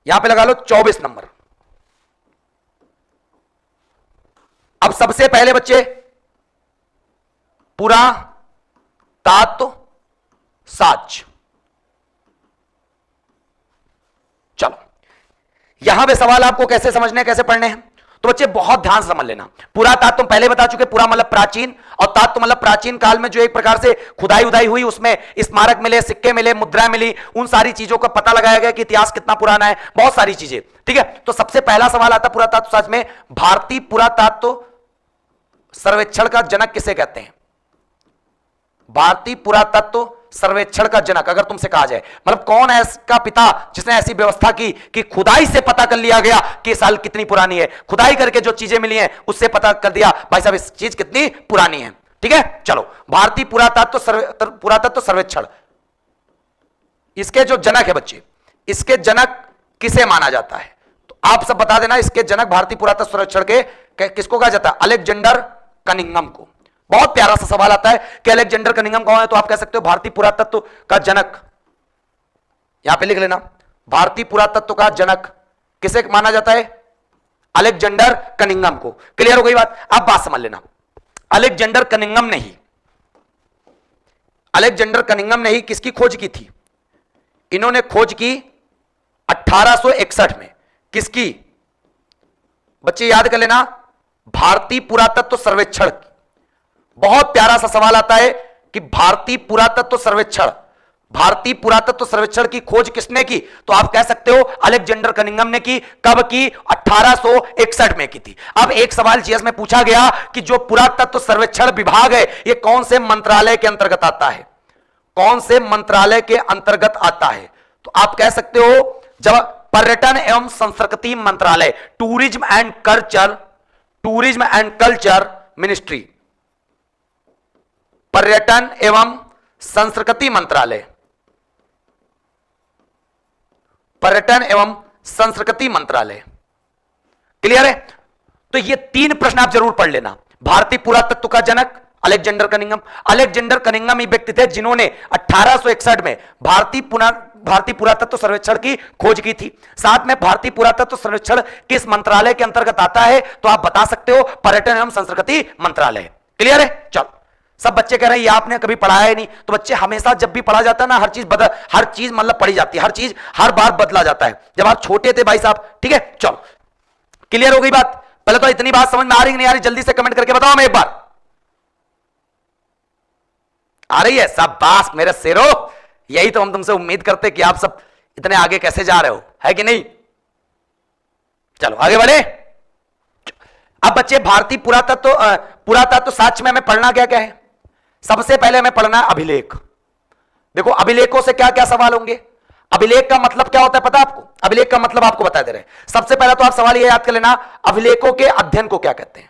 यहां पे लगा लो 24 नंबर। अब सबसे पहले बच्चे पूरा तात्व साक्ष्य। चलो यहां पे सवाल आपको कैसे समझने, कैसे पढ़ने हैं, तो बच्चे बहुत ध्यान से समझ लेना। पूरा तात्व तुम पहले बता चुके, पूरा मतलब प्राचीन, और तात्व मतलब प्राचीन काल में जो एक प्रकार से खुदाई उदाई हुई, उसमें स्मारक मिले, सिक्के मिले, मुद्रा मिली, उन सारी चीजों का पता लगाया गया कि इतिहास कितना पुराना है, बहुत सारी चीजें। ठीक है, तो सबसे पहला सवाल आता पुरातत्व साक्ष्य में, भारतीय पुरातत्व सर्वेक्षण का जनक किसे कहते हैं? भारतीय पुरातत्व सर्वेक्षण का जनक अगर तुमसे कहा जाए, मतलब कौन है इसका पिता जिसने ऐसी व्यवस्था की कि खुदाई से पता कर लिया गया कि साल कितनी पुरानी है, खुदाई करके जो चीजें मिली हैं उससे पता कर दिया भाई साहब इस चीज कितनी पुरानी है। ठीक है, चलो भारतीय पुरातत्व सर्वेक्षण, इसके जो जनक है बच्चे, इसके जनक किसे माना जाता है? तो आप सब बता देना, इसके जनक भारतीय पुरातत्व सर्वेक्षण के किसको कहा जाता है? अलेक्जेंडर कनिंघम को। बहुत प्यारा सा सवाल आता है कि अलेक्जेंडर कनिंघम कौन है, तो आप कह सकते हो भारतीय पुरातत्व का जनक। यहां पे लिख लेना, भारतीय पुरातत्व का जनक किसे माना जाता है? अलेक्जेंडर कनिंघम को। क्लियर हो गई बात? अब बात समझ लेना, अलेक्जेंडर कनिंघम ने ही किसकी खोज की थी? इन्होंने खोज की 1861 में। किसकी? बच्चे याद कर लेना, भारतीय पुरातत्व सर्वेक्षण। बहुत प्यारा सा सवाल आता है कि भारतीय पुरातत्व सर्वेक्षण की खोज किसने की? तो आप कह सकते हो अलेक्जेंडर कनिंघम ने की। कब की? 1861 में की थी। अब एक सवाल जीएस में पूछा गया कि जो पुरातत्व सर्वेक्षण विभाग है ये कौन से मंत्रालय के अंतर्गत आता है? कौन से मंत्रालय के अंतर्गत आता है? तो आप कह सकते हो जब पर्यटन एवं संस्कृति मंत्रालय, टूरिज्म एंड कल्चर मिनिस्ट्री, पर्यटन एवं संस्कृति मंत्रालय, पर्यटन एवं संस्कृति मंत्रालय। क्लियर है? तो ये 3 प्रश्न आप जरूर पढ़ लेना। भारतीय पुरातत्व का जनक अलेक्जेंडर कनिंघम ही व्यक्ति थे जिन्होंने 1861 में भारतीय पुरातत्व सर्वेक्षण की खोज की थी। साथ में भारतीय पुरातत्व सर्वेक्षण किस मंत्रालय के अंतर्गत आता है? तो आप बता सकते हो पर्यटन एवं संस्कृति मंत्रालय। क्लियर है? चलो, सब बच्चे कह रहे हैं ये आपने कभी पढ़ाया ही नहीं। तो बच्चे हमेशा जब भी पढ़ा जाता है ना, हर चीज मतलब पढ़ी जाती है, हर चीज हर बार बदला जाता है। जब आप छोटे थे भाई साहब, ठीक है? चलो, क्लियर हो गई बात? पहले तो इतनी बात समझ में आ रही नहीं आ रही, जल्दी से कमेंट करके बताओ मैं एक बार। आ रही है? शाबाश मेरे शेरो, यही तो हम तुमसे उम्मीद करते कि आप सब इतने आगे कैसे जा रहे हो, है कि नहीं? चलो आगे बढ़े। अब बच्चे भारतीय पुरातत्व साक्ष्य में हमें पढ़ना क्या क्या है? सबसे पहले हमें पढ़ना है अभिलेख। देखो अभिलेखों से क्या क्या सवाल होंगे। अभिलेख का मतलब क्या होता है पता है आपको? अभिलेख का मतलब आपको बता दे रहे हैं। सबसे पहले तो आप सवाल ये याद कर लेना, अभिलेखों के अध्ययन को क्या कहते हैं?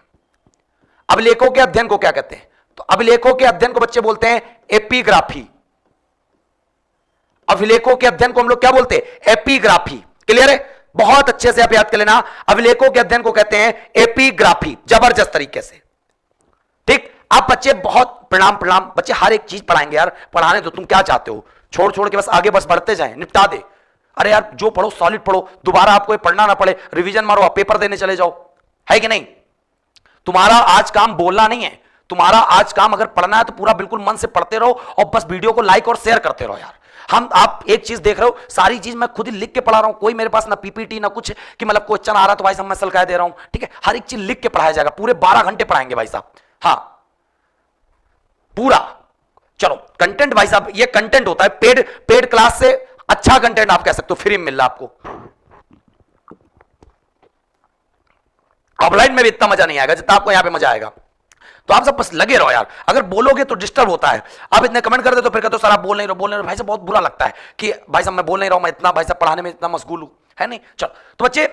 अभिलेखों के अध्ययन को क्या कहते हैं? तो अभिलेखों के अध्ययन को बच्चे बोलते हैं एपिग्राफी। अभिलेखों के अध्ययन को हम लोग क्या बोलते हैं? एपिग्राफी। क्लियर है? बहुत अच्छे से आप याद कर लेना, अभिलेखों के अध्ययन को कहते हैं एपिग्राफी। जबरदस्त तरीके से, ठीक। आप बच्चे बहुत प्रणाम बच्चे, हर एक चीज पढ़ाएंगे यार, पढ़ाने तो तुम क्या चाहते हो? छोड़ छोड़ के बस आगे बस बढ़ते जाएं, निपटा दे। अरे यार जो पढ़ो सॉलिड पढ़ो, दोबारा आपको पढ़ना ना पड़े, रिवीजन मारो, आप पेपर देने चले जाओ, है कि नहीं? तुम्हारा आज काम बोलना नहीं है, तुम्हारा आज काम अगर पढ़ना है तो पूरा बिल्कुल मन से पढ़ते रहो और बस वीडियो को लाइक और शेयर करते रहो यार। आप एक चीज देख रहे हो, सारी चीज मैं खुद ही लिख के पढ़ा रहा हूं, कोई मेरे पास ना पीपीटी ना कुछ कि मतलब क्वेश्चन आ रहा तो भाई साहब मैं सलकाए दे रहा हूं, ठीक है? हर एक चीज लिख के पढ़ाया जाएगा, पूरे 12 घंटे पढ़ाएंगे भाई साहब, हाँ पूरा। चलो कंटेंट भाई साहब, ये कंटेंट होता है पेड क्लास से अच्छा कंटेंट आप कह सकते हो, फ्री में मिल रहा आपको। ऑफलाइन में भी इतना मजा नहीं आएगा जितना आपको यहां पे मजा आएगा। तो आप सब बस लगे रहो यार, अगर बोलोगे तो डिस्टर्ब होता है। आप इतने कमेंट कर दे तो फिर कहते हो सर आप बोल नहीं रहो भाई साहब, बहुत बुरा लगता है कि भाई साहब मैं बोल नहीं रहा हूं, मैं इतना भाई साहब पढ़ाने में इतना मशगूल हूं, है नहीं? चलो तो बच्चे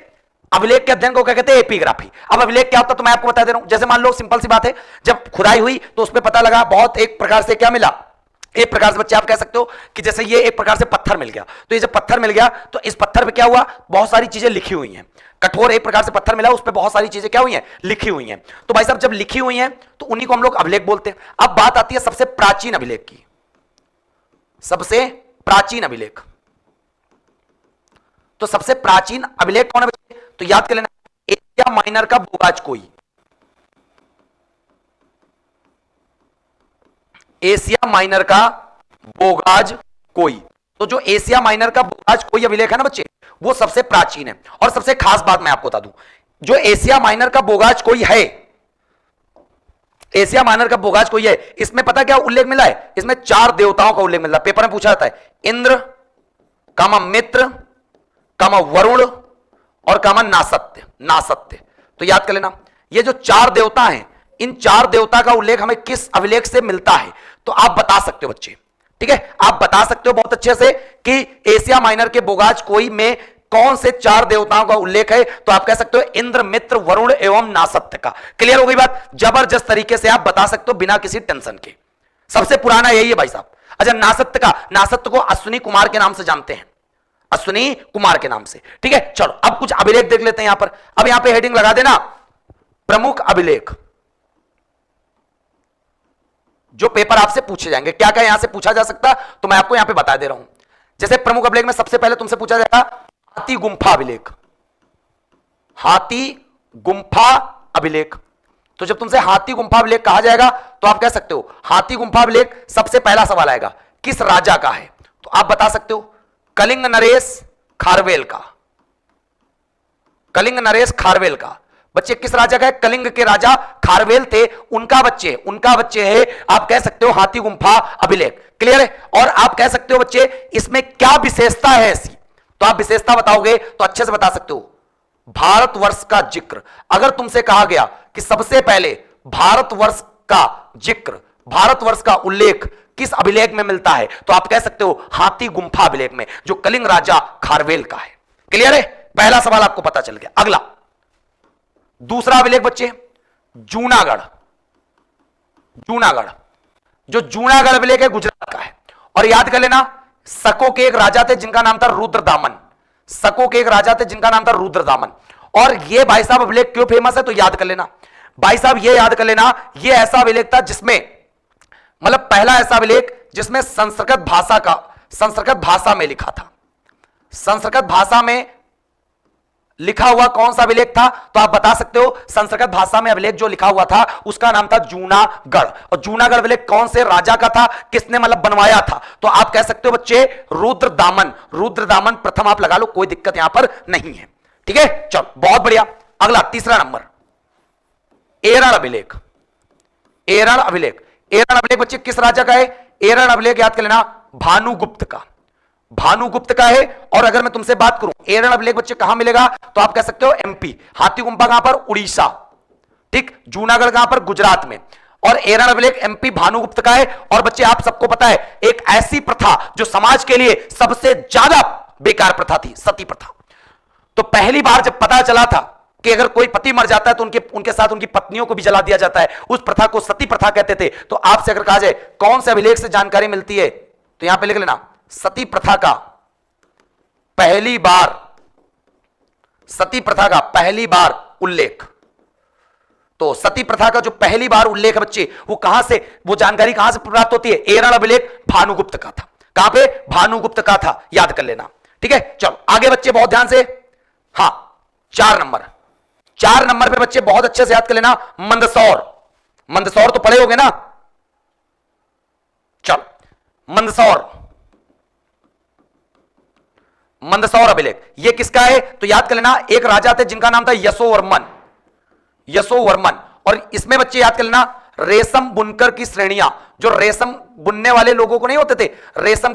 अभिलेख के अध्ययन को क्या कहते हैं? एपिग्राफी। अब अभिलेख क्या होता है तो मैं आपको बता दे रहा हूं। जैसे मान लो सिंपल सी बात है, जब खुदाई हुई तो उसमें पता लगा बहुत एक प्रकार से क्या मिला, एक प्रकार से बच्चे आप कह सकते हो कि जैसे ये एक प्रकार से पत्थर मिल गया, तो ये जब पत्थर मिल गया तो इस पत्थर पे क्या हुआ, बहुत सारी चीजें लिखी हुई हैं। कठोर एक प्रकार से पत्थर मिला, उस पे बहुत सारी चीजें क्या हुई हैं, लिखी हुई हैं। तो भाई साहब जब लिखी हुई हैं तो उन्हीं को हम लोग अभिलेख बोलते हैं। अब बात आती है सबसे प्राचीन अभिलेख की, सबसे प्राचीन अभिलेख। तो सबसे प्राचीन अभिलेख कौन है बच्चे? तो याद कर लेना, एशिया माइनर का बोगाज कोई, एशिया माइनर का बोगाज कोई। तो जो एशिया माइनर का बोगाज कोई अभिलेख है ना बच्चे, वो सबसे प्राचीन है। और सबसे खास बात मैं आपको बता दूं, जो एशिया माइनर का बोगाज कोई है, एशिया माइनर का बोगाज कोई है, इसमें पता क्या उल्लेख मिला है? इसमें 4 देवताओं का उल्लेख मिला है। पेपर में पूछा जाता है, इंद्र कामा मित्र कामा वरुण और कामा नासत्य। तो याद कर लेना, ये जो 4 देवता हैं, इन 4 देवता का उल्लेख हमें किस अभिलेख से मिलता है? तो आप बता सकते हो बच्चे, ठीक है? आप बता सकते हो बहुत अच्छे से कि एशिया माइनर के बोगाज कोई में कौन से 4 देवताओं का उल्लेख है। तो आप कह सकते हो इंद्र, मित्र, वरुण एवं नासत्य का। क्लियर हो गई बात? जबरदस्त तरीके से आप बता सकते हो बिना किसी टेंशन के। सबसे पुराना यही है भाई साहब। अच्छा नासत्य को अश्विनी कुमार के नाम से जानते हैं, अश्विनी कुमार के नाम से, ठीक है? चलो अब कुछ अभिलेख देख लेते हैं यहां पर। अब यहां पे हेडिंग लगा देना, प्रमुख अभिलेख। जो पेपर आपसे पूछे जाएंगे, क्या क्या यहां से पूछा जा सकता, तो मैं आपको यहां पे बता दे रहा हूं। जैसे प्रमुख अभिलेख में सबसे पहले तुमसे पूछा जाएगा हाथी गुंफा अभिलेख, हाथी गुंफा अभिलेख। तो जब तुमसे हाथी गुंफा अभिलेख कहा जाएगा तो आप कह सकते हो हाथी गुंफा अभिलेख, सबसे पहला सवाल आएगा किस राजा का है, तो आप बता सकते हो कलिंग नरेश खारवेल का। कलिंग नरेश खारवेल का बच्चे किस राजा का है? कलिंग के राजा खारवेल थे, उनका बच्चे है, आप कह सकते हो हाथी गुंफा अभिलेख। क्लियर है? और आप कह सकते हो बच्चे इसमें क्या विशेषता है ऐसी, तो आप विशेषता बताओगे तो अच्छे से बता सकते हो भारतवर्ष का जिक्र। अगर तुमसे कहा गया कि सबसे पहले भारतवर्ष का जिक्र, भारतवर्ष का उल्लेख किस अभिलेख में मिलता है, तो आप कह सकते हो हाथी गुंफा अभिलेख में, जो कलिंग राजा खारवेल का है। क्लियर है? पहला सवाल आपको पता चल गया। अगला दूसरा अभिलेख बच्चे जूनागढ़। जूनागढ़, जो जूनागढ़ अभिलेख है गुजरात का है। और याद कर लेना सको के एक राजा थे जिनका नाम था रुद्रदामन। सको के एक राजा थे जिनका नाम था रुद्रदामन। और ये भाई साहब अभिलेख क्यों फेमस है, तो याद कर लेना भाई साहब, ये याद कर लेना ये ऐसा अभिलेख था जिसमें मतलब पहला ऐसा अभिलेख जिसमें संस्कृत भाषा में लिखा था। संस्कृत भाषा में लिखा हुआ कौन सा अभिलेख था, तो आप बता सकते हो संस्कृत भाषा में अभिलेख जो लिखा हुआ था उसका नाम था जूनागढ़। और जूनागढ़ अभिलेख कौन से राजा का था, किसने मतलब बनवाया था, तो आप कह सकते हो बच्चे रुद्रदामन। रुद्रदामन प्रथम आप लगा लो, कोई दिक्कत यहां पर नहीं है। ठीक है, चलो बहुत बढ़िया। अगला तीसरा नंबर एरण अभिलेख। एरण अभिलेख, एरण अभिलेख बच्चे किस राजा का है? एरण अभिलेख याद कर लेना भानुगुप्त का। भानुगुप्त का है। और अगर मैं तुमसे बात करूं एरण अभिलेख बच्चे कहां मिलेगा, तो आप कह सकते हो एमपी। हाथी गुंफा कहां पर? उड़ीसा। ठीक, जूनागढ़ कहां पर? गुजरात में। और एरण अभिलेख एमपी भानुगुप्त का है। और बच्चे आप सबको पता है एक ऐसी प्रथा जो समाज के लिए सबसे ज्यादा बेकार प्रथा थी, सती प्रथा। तो पहली बार जब पता चला था कि अगर कोई पति मर जाता है तो उनके साथ उनकी पत्नियों को भी जला दिया जाता है, उस प्रथा को सती प्रथा कहते थे। तो आपसे अगर कहा जाए कौन से अभिलेख से जानकारी मिलती है, तो यहां पे लिख लेना सती प्रथा का पहली बार, सती प्रथा का पहली बार उल्लेख। तो सती प्रथा का जो पहली बार उल्लेख है बच्चे, वो कहां से, वो जानकारी कहां से प्राप्त होती है? एरण अभिलेख भानुगुप्त का था। कहां पे? भानुगुप्त का था, याद कर लेना। ठीक है, चलो आगे बच्चे बहुत ध्यान से। हां, 4 नंबर, 4 नंबर पे बच्चे बहुत अच्छे से याद कर लेना मंदसौर। मंदसौर तो पढ़े होगे ना? चलो मंदसौर, मंदसौर अभिलेख ये किसका है, तो याद कर लेना एक राजा थे जिनका नाम था यशोवर्मन। यशोवर्मन। और इसमें बच्चे याद कर लेना रेशम बुनकर की श्रेणियां, जो रेशम बुनने वाले लोगों को नहीं होते थे, रेशम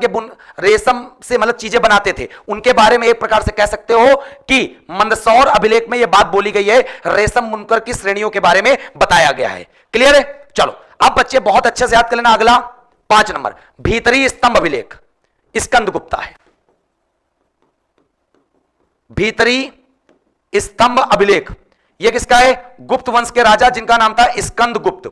से मतलब चीजें बनाते थे, उनके बारे में एक प्रकार से कह सकते हो कि मंदसौर अभिलेख में यह बात बोली गई है, रेशम बुनकर की श्रेणियों के बारे में बताया गया है। क्लियर है? चलो अब बच्चे बहुत अच्छे से याद कर लेना अगला 5 नंबर भीतरी स्तंभ अभिलेख, स्कंदगुप्ता है। भीतरी स्तंभ अभिलेख यह किसका है? गुप्त वंश के राजा जिनका नाम था स्कंदगुप्त।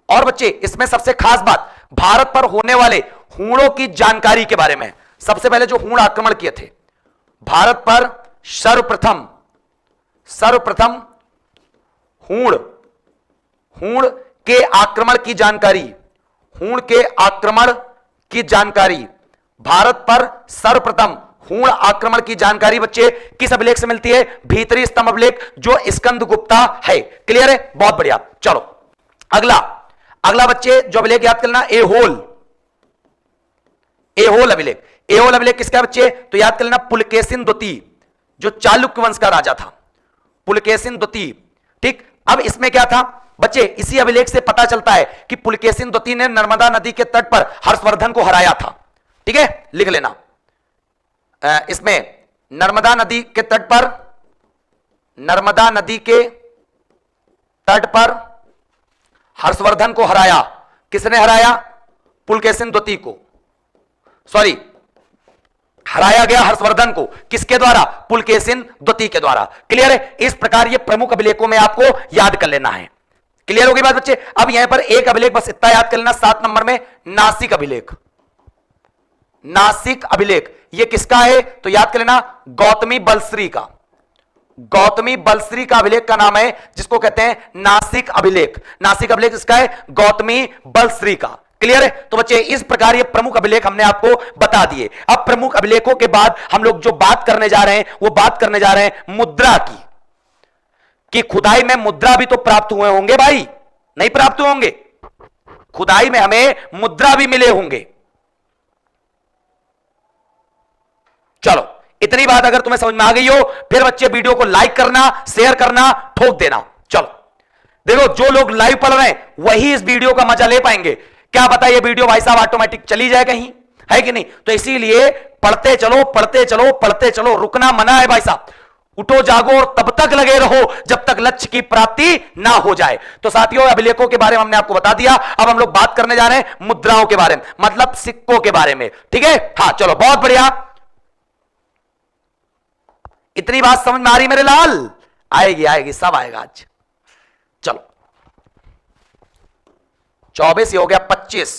और बच्चे इसमें सबसे खास बात भारत पर होने वाले हूणों की जानकारी के बारे में। सबसे पहले जो हूण आक्रमण किए थे भारत पर, सर्वप्रथम हूण के आक्रमण की जानकारी, हूण के आक्रमण की जानकारी, भारत पर सर्वप्रथम हूण आक्रमण की जानकारी बच्चे किस अभिलेख से मिलती है? भीतरी स्तंभ अभिलेख, जो स्कंदगुप्ता है। क्लियर है? बहुत बढ़िया। चलो अगला बच्चे जो अभिलेख याद करना एहोल। एहोल अभिलेख, एहोल अभिलेख किसका है बच्चे? तो याद कर लेना पुलकेशिन द्वितीय, जो चालुक्य वंश का राजा था, पुलकेशिन द्वितीय। ठीक, अब इसमें क्या था बच्चे? इसी अभिलेख से पता चलता है कि पुलकेशिन द्वितीय ने नर्मदा नदी के तट पर हर्षवर्धन को हराया था। ठीक है, लिख लेना इसमें नर्मदा नदी के तट पर, नर्मदा नदी के तट पर हर्षवर्धन को हराया। किसने हराया? पुलकेशिन द्वितीय को, सॉरी हराया गया हर्षवर्धन को किसके द्वारा? पुलकेशिन द्वितीय के द्वारा। क्लियर है? इस प्रकार ये प्रमुख अभिलेखों में आपको याद कर लेना है। क्लियर होगी बात बच्चे? अब यहां पर एक अभिलेख बस इतना याद कर लेना 7 नंबर में नासिक अभिलेख। नासिक अभिलेख ये किसका है? तो याद कर लेना गौतमी बलश्री का। गौतमी बलश्री का अभिलेख का नाम है जिसको कहते हैं नासिक अभिलेख। नासिक अभिलेख इसका है गौतमी बलश्री का। क्लियर है? तो बच्चे इस प्रकार ये प्रमुख अभिलेख हमने आपको बता दिए। अब प्रमुख अभिलेखों के बाद हम लोग जो बात करने जा रहे हैं वो बात करने जा रहे हैं मुद्रा की। कि खुदाई में मुद्रा भी तो प्राप्त हुए होंगे भाई, नहीं प्राप्त हुए होंगे? खुदाई में हमें मुद्रा भी मिले होंगे। चलो, इतनी बात अगर तुम्हें समझ में आ गई हो, फिर बच्चे वीडियो को लाइक करना, शेयर करना, ठोक देना। चलो देखो, जो लोग लाइव पढ़ रहे हैं वही इस वीडियो का मजा ले पाएंगे। क्या पता ये वीडियो भाई साहब ऑटोमेटिक चली जाए कहीं, है कि नहीं? तो इसीलिए पढ़ते चलो, पढ़ते चलो, पढ़ते चलो, रुकना मना है भाई साहब। उठो जागो और तब तक लगे रहो जब तक लक्ष्य की प्राप्ति ना हो जाए। तो साथियों, अभिलेखों के बारे में हमने आपको बता दिया। अब हम लोग बात करने जा रहे हैं मुद्राओं के बारे में, मतलब सिक्कों के बारे में। ठीक है, हाँ चलो, बहुत बढ़िया। इतनी बात समझ में आ रही मेरे लाल? आएगी आएगी, सब आएगा आज। चलो 24 हो गया 25,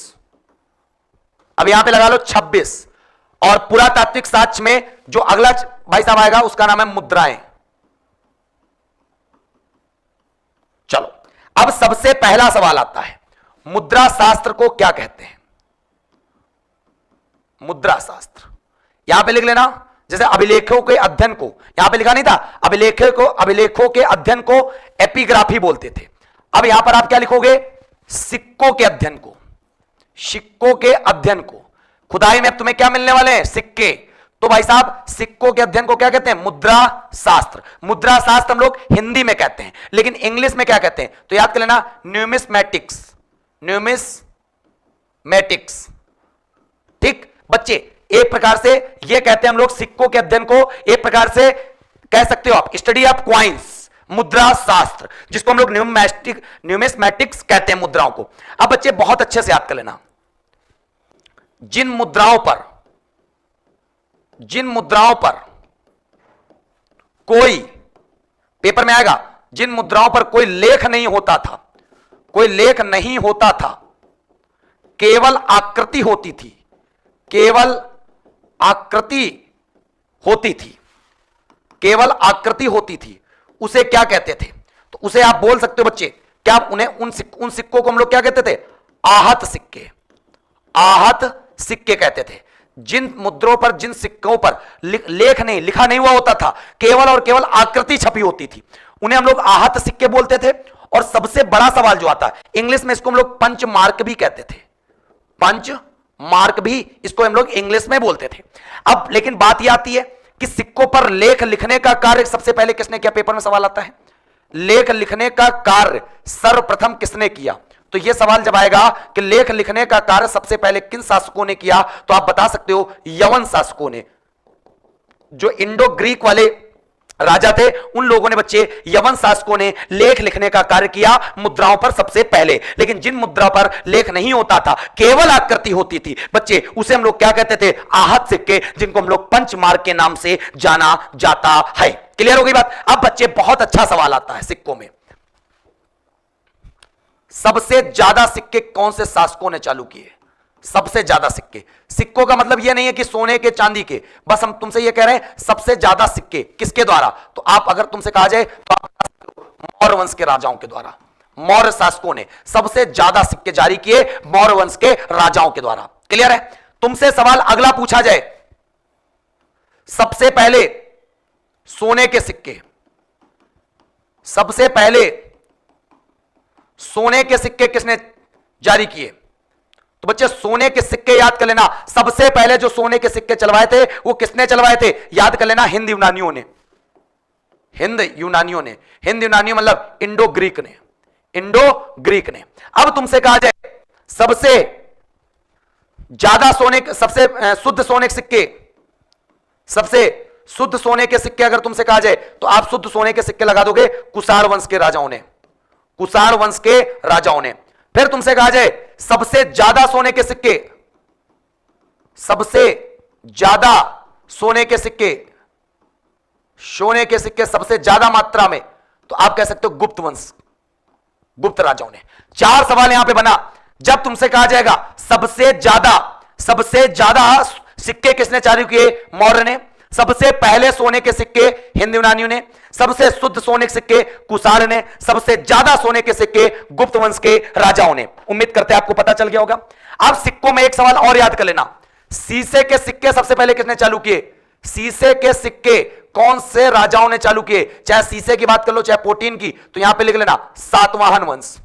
अब यहां पे लगा लो 26। और पुरातात्विक साक्ष्य में जो अगला भाई साहब आएगा उसका नाम है मुद्राएं। चलो, अब सबसे पहला सवाल आता है, मुद्रा शास्त्र को क्या कहते हैं? मुद्रा शास्त्र यहां पे लिख लेना, जैसे अभिलेखों के अध्ययन को, यहां पे लिखा नहीं था, अभिलेखों के अध्ययन को एपिग्राफी बोलते थे। अब यहां पर आप क्या लिखोगे? सिक्कों के अध्ययन को, सिक्कों के अध्ययन को। खुदाई में अब तुम्हें क्या मिलने वाले हैं? सिक्के। तो भाई साहब, सिक्कों के अध्ययन को क्या कहते हैं? मुद्रा शास्त्र। मुद्रा शास्त्र हम लोग हिंदी में कहते हैं, लेकिन इंग्लिश में क्या कहते हैं? तो याद कर लेना, न्यूमिस्मैटिक्स। न्यूमिस्मैटिक्स, ठीक बच्चे। एक प्रकार से ये कहते हैं हम लोग सिक्कों के अध्ययन को, एक प्रकार से कह सकते हो आप स्टडी ऑफ क्वाइंस, मुद्रा शास्त्र, जिसको हम लोग न्यूमिस्मैटिक्स कहते हैं, मुद्राओं को। अब बच्चे बहुत अच्छे से याद कर लेना, जिन मुद्राओं पर कोई, पेपर में आएगा, जिन मुद्राओं पर कोई लेख नहीं होता था, कोई लेख नहीं होता था, केवल आकृति होती थी, केवल आकृति होती थी, केवल आकृति होती थी, उसे क्या कहते थे? तो उसे आप बोल सकते हो बच्चे, क्या उन्हें उन सिक्कों को हम लोग क्या कहते थे? आहत सिक्के। आहत सिक्के कहते थे। जिन मुद्रों पर, जिन सिक्कों पर लेख नहीं, लिखा नहीं हुआ होता था, केवल और केवल आकृति छपी होती थी, उन्हें हम लोग आहत सिक्के बोलते थे। और सबसे बड़ा सवाल जो आता है, इंग्लिश में इसको हम लोग पंच मार्क भी कहते थे, पंच मार्क भी इसको हम लोग इंग्लिश में बोलते थे। अब लेकिन बात यह आती है कि सिक्कों पर लेख लिखने का कार्य सबसे पहले किसने किया? पेपर में सवाल आता है, लेख लिखने का कार्य सर्वप्रथम किसने किया? तो यह सवाल जब आएगा कि लेख लिखने का कार्य सबसे पहले किन शासकों ने किया, तो आप बता सकते हो यवन शासकों ने। जो इंडो ग्रीक वाले राजा थे, उन लोगों ने बच्चे, यवन शासकों ने लेख लिखने का कार्य किया मुद्राओं पर सबसे पहले। लेकिन जिन मुद्रा पर लेख नहीं होता था, केवल आकृति होती थी बच्चे, उसे हम लोग क्या कहते थे? आहत सिक्के, जिनको हम लोग पंचमार्क के नाम से जाना जाता है। क्लियर हो गई बात? अब बच्चे बहुत अच्छा सवाल आता है सिक्कों में, सबसे ज्यादा सिक्के कौन से शासकों ने चालू किए? सबसे ज्यादा सिक्के। सिक्कों का मतलब यह नहीं है कि सोने के, चांदी के, बस हम तुमसे यह कह रहे हैं सबसे ज्यादा सिक्के किसके द्वारा? तो आप अगर तुमसे कहा जाए तो आप मौर्य वंश के राजाओं के द्वारा। मौर्य शासकों ने सबसे ज्यादा सिक्के जारी किए मौर्य वंश के राजाओं के द्वारा। क्लियर है? तुमसे सवाल अगला पूछा जाए, सबसे पहले सोने के सिक्के, सबसे पहले सोने के सिक्के किसने जारी किए? तो बच्चे सोने के सिक्के याद कर लेना, सबसे पहले जो सोने के सिक्के चलवाए थे वो किसने चलवाए थे? याद कर लेना, हिंद यूनानियों ने। हिंद यूनानियों ने, हिंद यूनानियों मतलब इंडो ग्रीक ने, इंडो ग्रीक ने। अब तुमसे कहा जाए सबसे ज्यादा सोने, सबसे शुद्ध सोने के सिक्के, सबसे शुद्ध सोने के सिक्के अगर तुमसे कहा जाए तो आप शुद्ध सोने के सिक्के लगा दोगे कुषाण वंश के राजाओं ने, कुषाण वंश के राजाओं ने। फिर तुमसे कहा जाए सबसे ज्यादा सोने के सिक्के, सबसे ज्यादा सोने के सिक्के, सोने के सिक्के सबसे ज्यादा मात्रा में, तो आप कह सकते हो गुप्त वंश, गुप्त राजाओं ने। 4 सवाल यहां पे बना। जब तुमसे कहा जाएगा सबसे ज्यादा सिक्के किसने जारी किए? मौर्य ने। सबसे पहले सोने के सिक्के हिंद यूनानियों ने, सबसे शुद्ध सोने के सिक्के कुषाण ने, सबसे ज्यादा सोने के सिक्के गुप्त वंश के राजाओं ने। उम्मीद करते हैं आपको पता चल गया होगा। अब सिक्कों में एक सवाल और याद कर लेना, शीशे के सिक्के सबसे पहले किसने चालू किए? शीशे के सिक्के कौन से राजाओं ने चालू किए? चाहे शीशे की बात कर लो, चाहे प्रोटीन की, तो यहां पे लिख लेना सातवाहन वंश।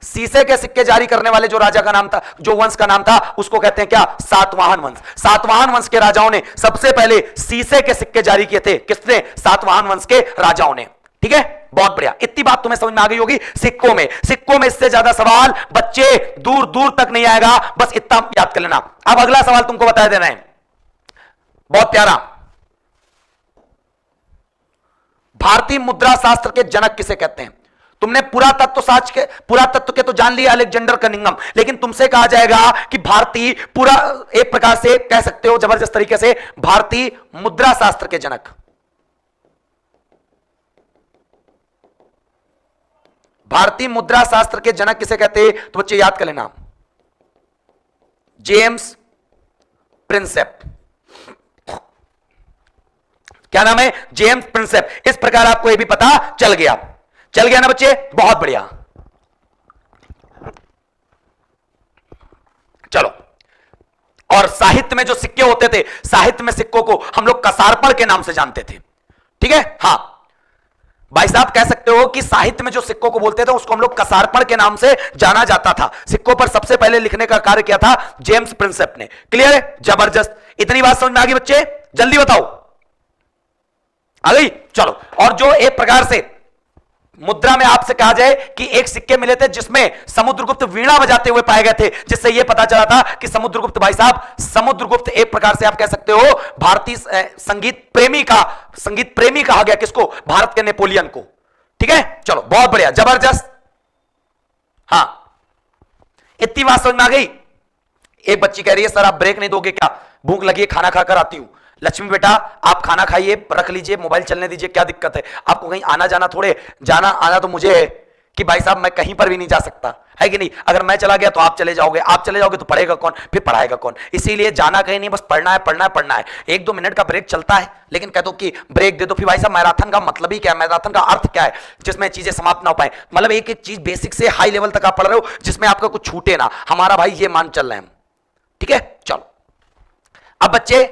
शीशे के सिक्के जारी करने वाले जो राजा का नाम था, जो वंश का नाम था, उसको कहते हैं क्या? सातवाहन वंश। सातवाहन वंश के राजाओं ने सबसे पहले शीशे के सिक्के जारी किए थे। किसने? सातवाहन वंश के राजाओं ने। ठीक है, बहुत बढ़िया। इतनी बात तुम्हें समझ में आ गई होगी। सिक्कों में इससे ज्यादा सवाल बच्चे दूर दूर तक नहीं आएगा, बस इतना याद कर लेना। अब अगला सवाल तुमको बता देना है, बहुत प्यारा। भारतीय मुद्रा शास्त्र के जनक किसे कहते हैं? तुमने पुरातत्व के तो जान लिया, अलेक्जेंडर कनिंघम, लेकिन तुमसे कहा जाएगा कि भारतीय पूरा, एक प्रकार से कह सकते हो जबरदस्त तरीके से, भारतीय मुद्रा शास्त्र के जनक। भारतीय मुद्रा शास्त्र के जनक किसे कहते हैं? तो बच्चे याद कर लेना, जेम्स प्रिंसेप। क्या नाम है? James Prinsep. इस प्रकार आपको यह भी पता चल गया ना बच्चे, बहुत बढ़िया। चलो, और साहित्य में जो सिक्के होते थे, साहित्य में सिक्कों को हम लोग कसारपड़ के नाम से जानते थे। ठीक है, हां भाई साहब, कह सकते हो कि साहित्य में जो सिक्कों को बोलते थे उसको हम लोग कसारपड़ के नाम से जाना जाता था। सिक्कों पर सबसे पहले लिखने का कार्य किया था जेम्स प्रिंसेप ने। क्लियर है? जबरदस्त। इतनी बात समझ में आ गई बच्चे? जल्दी बताओ, आ गई? चलो, और जो एक प्रकार से मुद्रा में आपसे कहा जाए कि एक सिक्के मिले थे जिसमें समुद्रगुप्त वीणा बजाते हुए पाए गए थे, जिससे यह पता चला था कि समुद्रगुप्त, भाई साहब, समुद्रगुप्त एक प्रकार से आप कह सकते हो भारतीय संगीत प्रेमी कहा गया। किसको? भारत के नेपोलियन को। ठीक है, चलो, बहुत बढ़िया, जबरदस्त। हां, इतनी बात समझ में आ गई। एक बच्ची कह रही है, सर आप ब्रेक नहीं दोगे क्या? भूख लगी है, खाना खाकर आती हूं। लक्ष्मी बेटा, आप खाना खाइए, रख लीजिए, मोबाइल चलने दीजिए, क्या दिक्कत है? आपको कहीं आना जाना थोड़े, जाना आना तो मुझे है कि भाई साहब मैं कहीं पर भी नहीं जा सकता, है कि नहीं? अगर मैं चला गया तो आप चले जाओगे, आप चले जाओगे तो पढ़ेगा कौन, फिर पढ़ाएगा कौन? इसीलिए जाना कहीं नहीं, बस पढ़ना है, पढ़ना है, पढ़ना है। 1-2 मिनट का ब्रेक चलता है, लेकिन कह दो कि ब्रेक दे दो, फिर भाई साहब मैराथन का मतलब ही क्या है, मैराथन का अर्थ क्या है, जिसमें चीजें समाप्त ना हो पाए। मतलब एक एक चीज बेसिक से हाई लेवल तक आप पढ़ रहे हो, जिसमें आपका कुछ छूटे ना। हमारा भाई ये मान चल रहे हैं। ठीक है, चलो, अब बच्चे,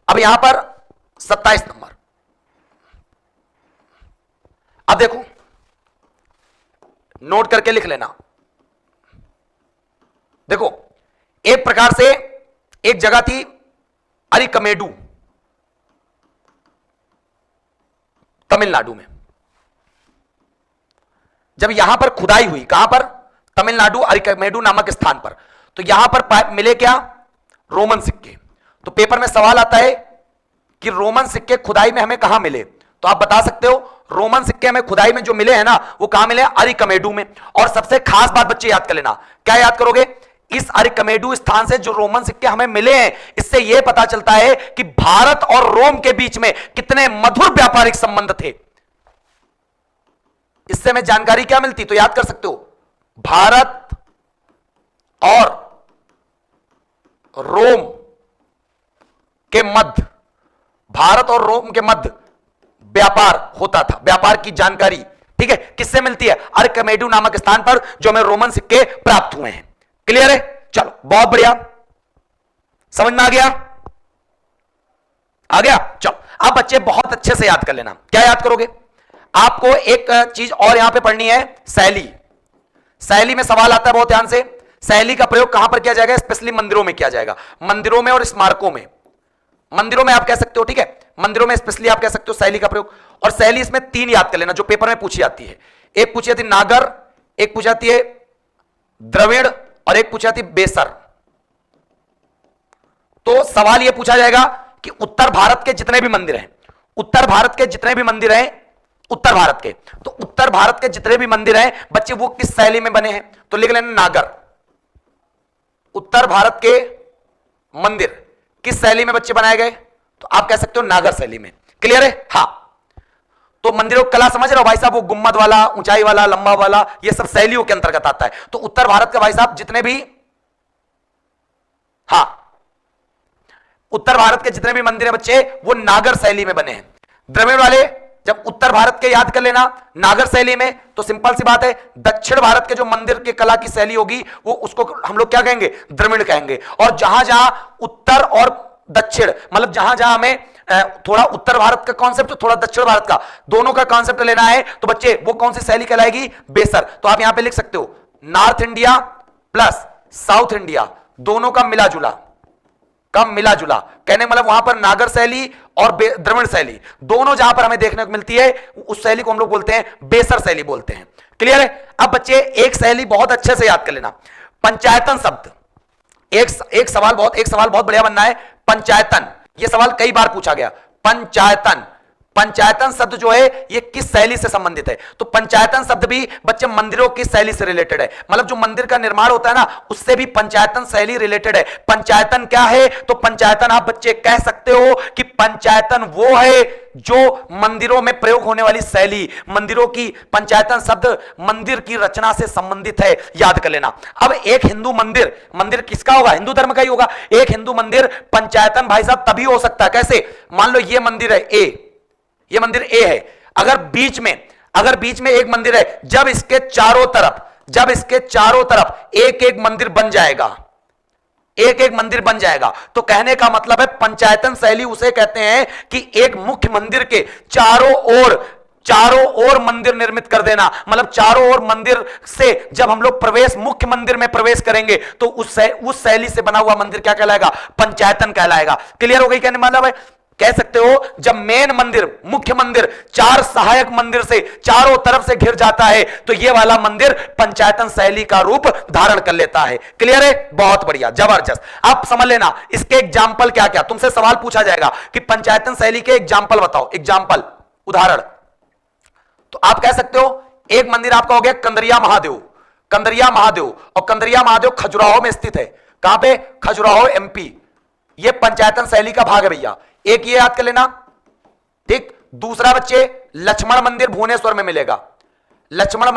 अब यहां पर 27 नंबर। अब देखो, नोट करके लिख लेना। देखो, एक प्रकार से एक जगह थी अरिकमेडु, तमिलनाडु में। जब यहां पर खुदाई हुई, कहां पर? तमिलनाडु अरिकमेडु नामक स्थान पर। तो यहां पर मिले क्या? रोमन सिक्के। तो पेपर में सवाल आता है कि रोमन सिक्के खुदाई में हमें कहां मिले? तो आप बता सकते हो, रोमन सिक्के हमें खुदाई में जो मिले हैं ना, वो कहां मिले? अरिकमेडु में। और सबसे खास बात बच्चे याद कर लेना, क्या याद करोगे? इस अरिकमेडु स्थान से जो रोमन सिक्के हमें मिले हैं, इससे यह पता चलता है कि भारत और रोम के बीच में कितने मधुर व्यापारिक संबंध थे। इससे हमें जानकारी क्या मिलती? तो याद कर सकते हो, भारत और रोम के मध्य, भारत और रोम के मध्य व्यापार होता था, व्यापार की जानकारी। ठीक है, किससे मिलती है? अरिकमेडु नामक स्थान पर जो हमें रोमन सिक्के प्राप्त हुए हैं। क्लियर है? चलो, बहुत बढ़िया, समझ में आ गया? आ गया? चलो, अब बच्चे बहुत अच्छे से याद कर लेना। क्या याद करोगे? आपको एक चीज और यहां पे पढ़नी है, शैली। शैली में सवाल आता है बहुत ध्यान से। शैली का प्रयोग कहां पर किया जाएगा? स्पेशली मंदिरों में किया जाएगा, मंदिरों में और स्मारकों में। मंदिरों में आप कह सकते हो, ठीक है, मंदिरों में स्पेशली आप कह सकते हो शैली का प्रयोग। और शैली इसमें 3 याद कर लेना जो पेपर में पूछी जाती है। एक पूछी जाती है नागर, एक पूछी जाती है द्रविड़, और एक पूछी जाती है बेसर। तो सवाल यह पूछा जाएगा कि उत्तर भारत के जितने भी मंदिर हैं, उत्तर भारत के जितने भी मंदिर हैं, उत्तर भारत के, तो उत्तर भारत के जितने भी मंदिर हैं बच्चे, वो किस शैली में बने हैं? तो लिख लेना नागर। उत्तर भारत के मंदिर किस शैली में बच्चे बनाए गए? तो आप कह सकते हो नागर शैली में। क्लियर है? हां, तो मंदिरों की कला समझ रहे हो भाई साहब? वो गुम्मद वाला, ऊंचाई वाला, लंबा वाला, ये सब शैलियों के अंतर्गत आता है। तो उत्तर भारत का भाई साहब जितने भी, हां, उत्तर भारत के जितने भी मंदिर है बच्चे, वो नागर शैली में बने हैं। द्रविड़ वाले जब उत्तर भारत के याद कर लेना नागर शैली में, तो सिंपल सी बात है, दक्षिण भारत के जो मंदिर के कला की शैली होगी वो, उसको हम लोग क्या कहेंगे? द्रविड़ कहेंगे। और जहां जहां उत्तर और दक्षिण, मतलब जहां जहां हमें थोड़ा उत्तर भारत का कॉन्सेप्ट, थोड़ा दक्षिण भारत का, दोनों का कॉन्सेप्ट लेना है, तो बच्चे वो कौन सी शैली कहलाएगी? बेसर। तो आप यहां पे लिख सकते हो north India plus south India, दोनों का मिला जुला, कहने मतलब वहां पर नागर शैली और द्रविड़ शैली दोनों जहां पर हमें देखने को मिलती है, उस शैली को हम लोग बोलते हैं बेसर शैली बोलते हैं। क्लियर है? अब बच्चे एक शैली बहुत अच्छे से याद कर लेना, पंचायतन शब्द। एक सवाल बहुत बढ़िया बनना है, पंचायतन। यह सवाल कई बार पूछा गया, पंचायतन शब्द जो है ये किस शैली से संबंधित है? तो पंचायतन शब्द भी बच्चे मंदिरों की शैली से रिलेटेड है, मतलब जो मंदिर का निर्माण होता है ना, उससे भी पंचायतन शैली रिलेटेड है। पंचायतन क्या है? तो पंचायतन आप बच्चे कह सकते हो कि पंचायतन वो है जो मंदिरों में प्रयोग होने वाली शैली, मंदिरों की, पंचायतन शब्द मंदिर की रचना से संबंधित है, याद कर लेना। अब एक हिंदू मंदिर किसका होगा? हिंदू धर्म का ही होगा। एक हिंदू मंदिर पंचायतन भाई साहब तभी हो सकता है, कैसे? मान लो ये मंदिर है ए, ये मंदिर ए है, अगर बीच में एक मंदिर है, जब इसके चारों तरफ एक एक मंदिर बन जाएगा, तो कहने का मतलब है पंचायतन शैली उसे कहते हैं कि एक मुख्य मंदिर के चारों ओर मंदिर निर्मित कर देना, मतलब चारों ओर मंदिर से जब हम लोग मुख्य मंदिर में प्रवेश करेंगे तो उस शैली से बना हुआ मंदिर क्या कहलाएगा? पंचायतन कहलाएगा। क्लियर हो गई? कहने मतलब है, कह सकते हो जब मुख्य मंदिर चार सहायक मंदिर से चारों तरफ से घिर जाता है, तो यह वाला मंदिर पंचायतन शैली का रूप धारण कर लेता है। क्लियर है? बहुत बढ़िया, जबरदस्त। आप समझ लेना इसके एग्जाम्पल क्या क्या, तुमसे सवाल पूछा जाएगा कि पंचायतन शैली के एग्जाम्पल बताओ, एग्जाम्पल, उदाहरण। तो आप कह सकते हो एक मंदिर आपका हो गया कंदरिया महादेव, और कंदरिया महादेव खजुराहो में स्थित है। कहां पे? खजुराहो एमपी। यह पंचायतन शैली का भाग है भैया, एक ये याद कर लेना। ठीक, दूसरा बच्चे लक्ष्मण मंदिर भुवनेश्वर में मिलेगा, लक्ष्मण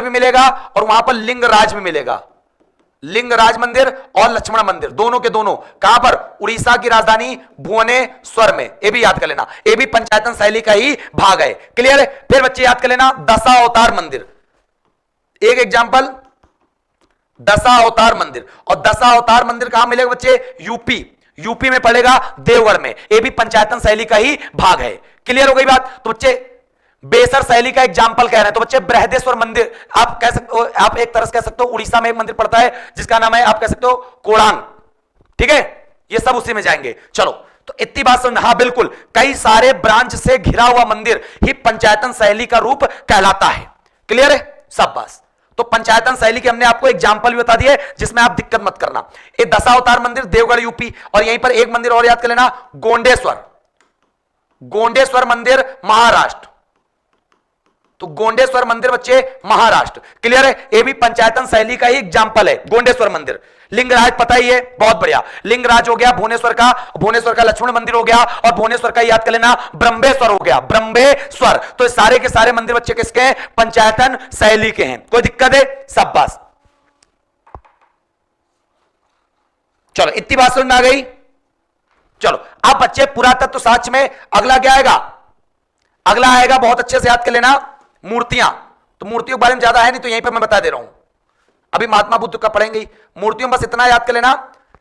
भी मिलेगा और वहां पर लिंगराज भी मिलेगा। लिंगराज मंदिर और लक्ष्मण मंदिर दोनों के दोनों कहां पर? उड़ीसा की राजधानी भुवनेश्वर में। ये भी याद कर लेना, ये भी पंचायतन शैली का ही भाग है। क्लियर है? फिर बच्चे याद कर लेना दशावतार मंदिर, एक एग्जांपल दशावतार मंदिर। और दशावतार मंदिर कहां मिलेगा बच्चे? यूपी में पड़ेगा, देवगढ़ में। यह भी पंचायतन शैली का ही भाग है। क्लियर हो गई बात? तो बच्चे बेसर शैली का एग्जांपल कह रहे हैं, तो बच्चे बृहदेश्वर मंदिर आप कह सकते हो, आप एक तरह से कह सकते हो उड़ीसा में एक मंदिर पड़ता है जिसका नाम है, आप कह सकते हो कोणार्क। ठीक है, ये सब उसी में जाएंगे। चलो, तो इतनी बात सुन। हाँ बिल्कुल, कई सारे ब्रांच से घिरा हुआ मंदिर ही पंचायतन शैली का रूप कहलाता है। क्लियर है? सब बस। तो पंचायतन शैली के हमने आपको एग्जांपल भी बता दिए, जिसमें आप दिक्कत मत करना। ये दशावतार मंदिर देवगढ़ यूपी, और यहीं पर एक मंदिर और याद कर लेना, गोंडेश्वर मंदिर महाराष्ट्र। तो गोंडेश्वर मंदिर बच्चे महाराष्ट्र। क्लियर है? ये भी पंचायतन शैली का ही एग्जांपल है, गोंडेश्वर मंदिर। लिंगराज पता ही है, बहुत बढ़िया। लिंगराज हो गया भुवनेश्वर का लक्ष्मण मंदिर हो गया, और भुवनेश्वर का याद कर लेना ब्रह्मेश्वर हो गया, ब्रह्मेश्वर। तो सारे के सारे मंदिर बच्चे किसके हैं? पंचायतन शैली के हैं। कोई दिक्कत है? सब बस। चलो, इतनी बात समझ में आ गई। चलो, अब बच्चे पुरातत्व शास्त्र में अगला क्या आएगा? अगला आएगा, बहुत अच्छे से याद कर लेना, मूर्तियां। तो मूर्तियों के बारे में ज्यादा है नहीं, तो यहीं पर मैं बता दे रहा हूं। अभी महात्मा बुद्ध का पढ़ेंगे। मूर्तियों में बस इतना याद कर लेना,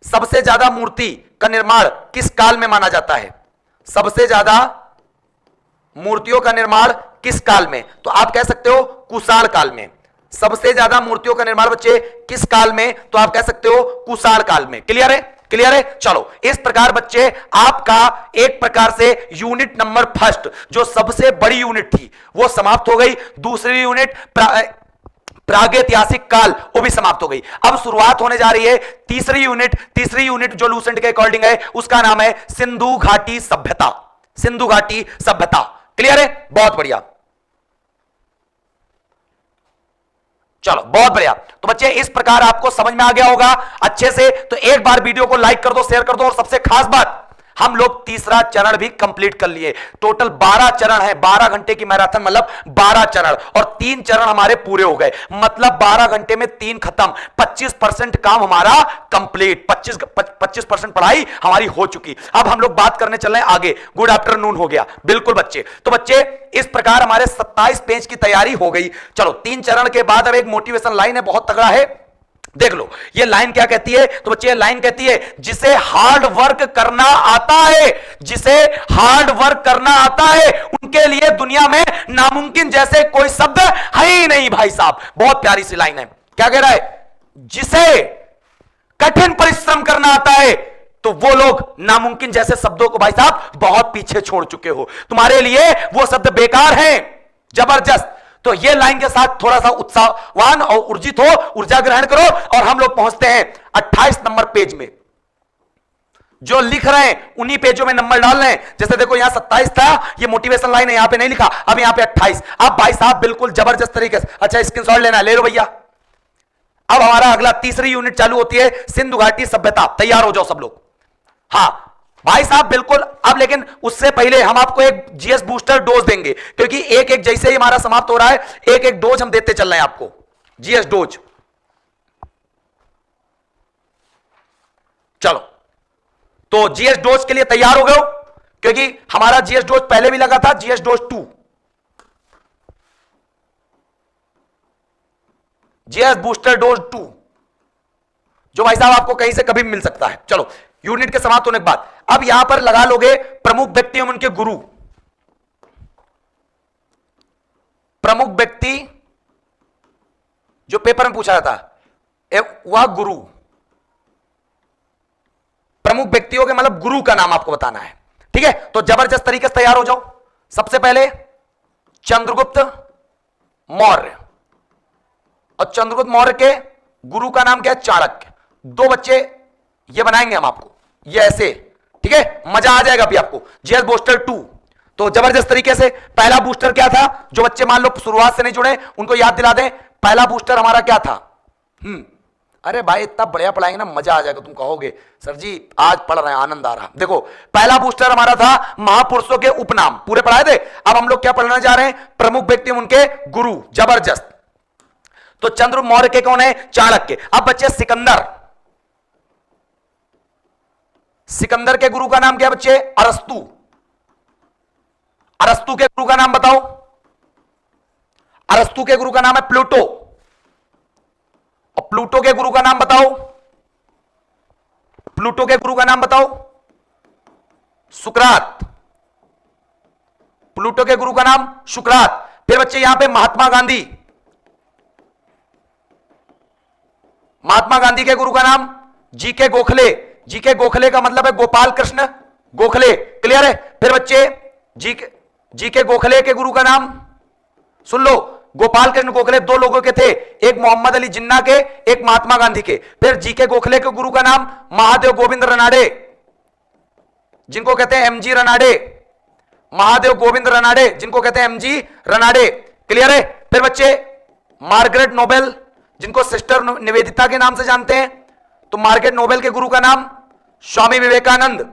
सबसे ज्यादा मूर्ति का निर्माण किस काल में माना जाता है? सबसे ज्यादा मूर्तियों का निर्माण किस काल में? तो आप कह सकते हो कुषाण काल में। सबसे ज्यादा मूर्तियों का निर्माण बच्चे किस काल में? तो आप कह सकते हो कुषाण काल में। क्लियर है? क्लियर है? चलो, इस प्रकार बच्चे आपका एक प्रकार से यूनिट नंबर फर्स्ट, जो सबसे बड़ी यूनिट थी, वो समाप्त हो गई। दूसरी यूनिट प्रागैतिहासिक काल, वो भी समाप्त हो गई। अब शुरुआत होने जा रही है तीसरी यूनिट जो लूसेंट के अकॉर्डिंग है, उसका नाम है सिंधु घाटी सभ्यता। क्लियर है? बहुत बढ़िया। चलो, बहुत बढ़िया। तो बच्चे इस प्रकार आपको समझ में आ गया होगा अच्छे से। तो एक बार वीडियो को लाइक कर दो, शेयर कर दो, और सबसे खास बात, हम लोग तीसरा चरण भी कंप्लीट कर लिए। टोटल 12 चरण है, 12 घंटे की मैराथन, मतलब 12 चरण, और 3 चरण हमारे पूरे हो गए, मतलब 12 घंटे में 3 खत्म। 25% काम हमारा कंप्लीट, 25% पढ़ाई हमारी हो चुकी। अब हम लोग बात करने चल रहे हैं आगे। गुड आफ्टरनून हो गया, बिल्कुल बच्चे। तो बच्चे इस प्रकार हमारे 27 पेज की तैयारी हो गई। चलो, 3 चरण के बाद अब एक मोटिवेशन लाइन है, बहुत तगड़ा है। देख लो ये लाइन क्या कहती है, तो बच्चे ये लाइन कहती है जिसे हार्ड वर्क करना आता है, जिसे हार्ड वर्क करना आता है उनके लिए दुनिया में नामुमकिन जैसे कोई शब्द है ही नहीं। भाई साहब बहुत प्यारी सी लाइन है। क्या कह रहा है, जिसे कठिन परिश्रम करना आता है, तो वो लोग नामुमकिन जैसे शब्दों को भाई साहब बहुत पीछे छोड़ चुके हो, तुम्हारे लिए वो शब्द बेकार हैं। जबरदस्त। तो ये लाइन के साथ थोड़ा सा उत्साहवान और ऊर्जित हो, ऊर्जा ग्रहण करो और हम लोग पहुंचते हैं 28 नंबर पेज में। जो लिख रहे हैं उन्हीं पेजों में नंबर डाल रहे हैं। जैसे देखो यहां 27 था, ये मोटिवेशन लाइन है, यहां पे नहीं लिखा, अब यहां पे 28। अब भाई साहब बिल्कुल जबरदस्त तरीके से, अच्छा स्क्रीनशॉट लेना, ले लो भैया। अब हमारा अगला तीसरी यूनिट चालू होती है, सिंधु घाटी सभ्यता। तैयार हो जाओ सब लोग। हाँ भाई साहब बिल्कुल। अब लेकिन उससे पहले हम आपको एक जीएस बूस्टर डोज देंगे, क्योंकि एक एक जैसे ही हमारा समाप्त हो रहा है एक एक डोज हम देते चल रहे हैं आपको, जीएस डोज। चलो तो जीएस डोज के लिए तैयार हो गए हो, क्योंकि हमारा जीएस डोज पहले भी लगा था, GS dose 2, GS booster dose 2, जो भाई साहब आपको कहीं से कभी मिल सकता है। चलो यूनिट के समाप्त होने के बाद अब यहां पर लगा लोगे प्रमुख व्यक्ति एवं उनके गुरु। प्रमुख व्यक्ति जो पेपर में पूछा जाता है वह गुरु। प्रमुख व्यक्तियों के मतलब गुरु का नाम आपको बताना है, ठीक है। तो जबरदस्त तरीके से तैयार हो जाओ। सबसे पहले चंद्रगुप्त मौर्य, और चंद्रगुप्त मौर्य के गुरु का नाम क्या है, चाणक्य। दो बच्चे ये बनाएंगे हम आपको, ये ऐसे, ठीक है, मजा आ जाएगा अभी आपको। जीएस बूस्टर 2 तो जबरदस्त तरीके से। पहला बूस्टर क्या था, जो बच्चे मान लो शुरुआत से नहीं जुड़े उनको याद दिला दें। पहला बूस्टर हमारा क्या था, अरे भाई इतना बढ़िया पढ़ाएंगे ना, मजा आ जाएगा। तुम कहोगे सर जी आज पढ़ रहे हैं आनंद आ रहा। देखो पहला बूस्टर हमारा था महापुरुषों के उपनाम, पूरे पढ़ाए थे। अब हम लोग क्या पढ़ना जा रहे हैं, प्रमुख व्यक्ति उनके गुरु। जबरदस्त। तो चंद्रगुप्त मौर्य के कौन है, चाणक्य। अब बच्चे सिकंदर, सिकंदर के गुरु का नाम क्या बच्चे, अरस्तु। अरस्तु के गुरु का नाम बताओ, अरस्तु के गुरु का नाम है प्लूटो। और प्लूटो के गुरु का नाम बताओ, प्लूटो के गुरु का नाम बताओ, सुकरात। प्लूटो के गुरु का नाम सुकरात। फिर बच्चे यहां पे महात्मा गांधी, महात्मा गांधी के गुरु का नाम जीके गोखले। जीके गोखले का मतलब है गोपाल कृष्ण गोखले। क्लियर है। फिर बच्चे जीके गोखले के गुरु का नाम सुन लो, गोपाल कृष्ण गोखले दो लोगों के थे, एक मोहम्मद अली जिन्ना के, एक महात्मा गांधी के। फिर जीके गोखले के गुरु का नाम महादेव गोविंद रनाडे, जिनको कहते हैं एमजी रनाडे। महादेव गोविंद रनाडे, जिनको कहते हैं एमजी रनाडे। क्लियर है। फिर बच्चे मार्गरेट नोबेल, जिनको सिस्टर निवेदिता के नाम से जानते हैं, तो मार्गरेट नोबेल के गुरु का नाम स्वामी विवेकानंद।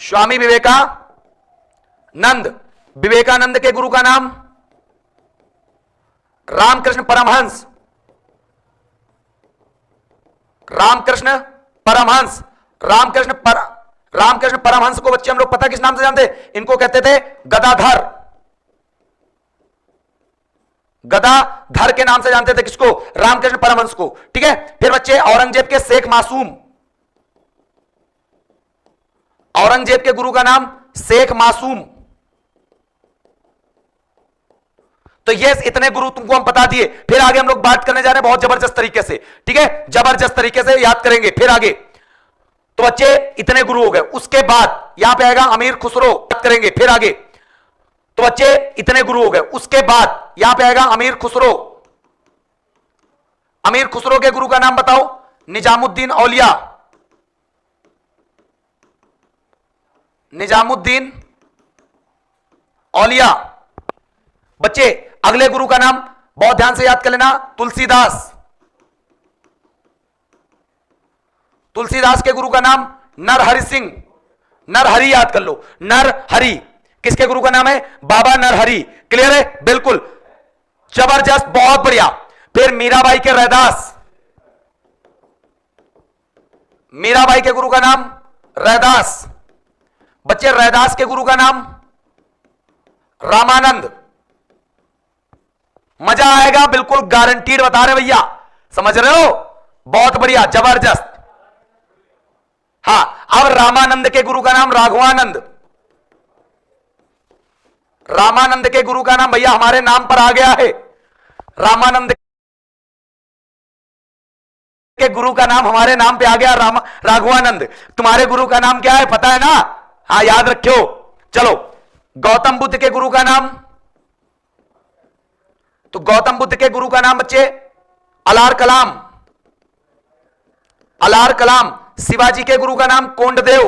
स्वामी विवेकानंद। विवेकानंद के गुरु का नाम रामकृष्ण परमहंस। रामकृष्ण परमहंस। रामकृष्ण परमहंस को बच्चे हम लोग पता किस नाम से जानते हैं, इनको कहते थे गदाधर। गदाधर के नाम से जानते थे किसको, रामकृष्ण परमहंस को। ठीक है। फिर बच्चे औरंगजेब के शेख मासूम। औरंगजेब के गुरु का नाम शेख मासूम। तो ये इतने गुरु तुमको हम बता दिए। फिर आगे हम लोग बात करने जा रहे हैं बहुत जबरदस्त तरीके से। ठीक है, जबरदस्त तरीके से याद करेंगे। फिर आगे तो बच्चे इतने गुरु हो गए। उसके बाद यहां पे आएगा अमीर खुसरो, बात करेंगे। फिर आगे तो बच्चे इतने गुरु हो गए। उसके बाद यहां पे आएगा अमीर खुसरो। अमीर खुसरो के गुरु का नाम बताओ, निजामुद्दीन औलिया। निजामुद्दीन औलिया। बच्चे अगले गुरु का नाम बहुत ध्यान से याद कर लेना, तुलसीदास। तुलसीदास के गुरु का नाम नरहरि सिंह। नरहरि याद कर लो, नरहरि किसके गुरु का नाम है, बाबा नरहरि। क्लियर है, बिल्कुल जबरदस्त, बहुत बढ़िया। फिर मीराबाई के रैदास। मीराबाई के गुरु का नाम रैदास। बच्चे रैदास के गुरु का नाम रामानंद। मजा आएगा, बिल्कुल गारंटीड बता रहे भैया, समझ रहे हो? बहुत बढ़िया, जबरदस्त। हां, अब रामानंद के गुरु का नाम राघवानंद। रामानंद के गुरु का नाम भैया हमारे नाम पर आ गया है। रामानंद के गुरु का नाम हमारे नाम पे आ गया, राघवानंद। तुम्हारे गुरु का नाम क्या है पता है ना? हाँ, याद रखियो। चलो, गौतम बुद्ध के गुरु का नाम, तो गौतम बुद्ध के गुरु का नाम बच्चे अलार कलाम। अलार कलाम। शिवाजी के गुरु का नाम कोंडदेव।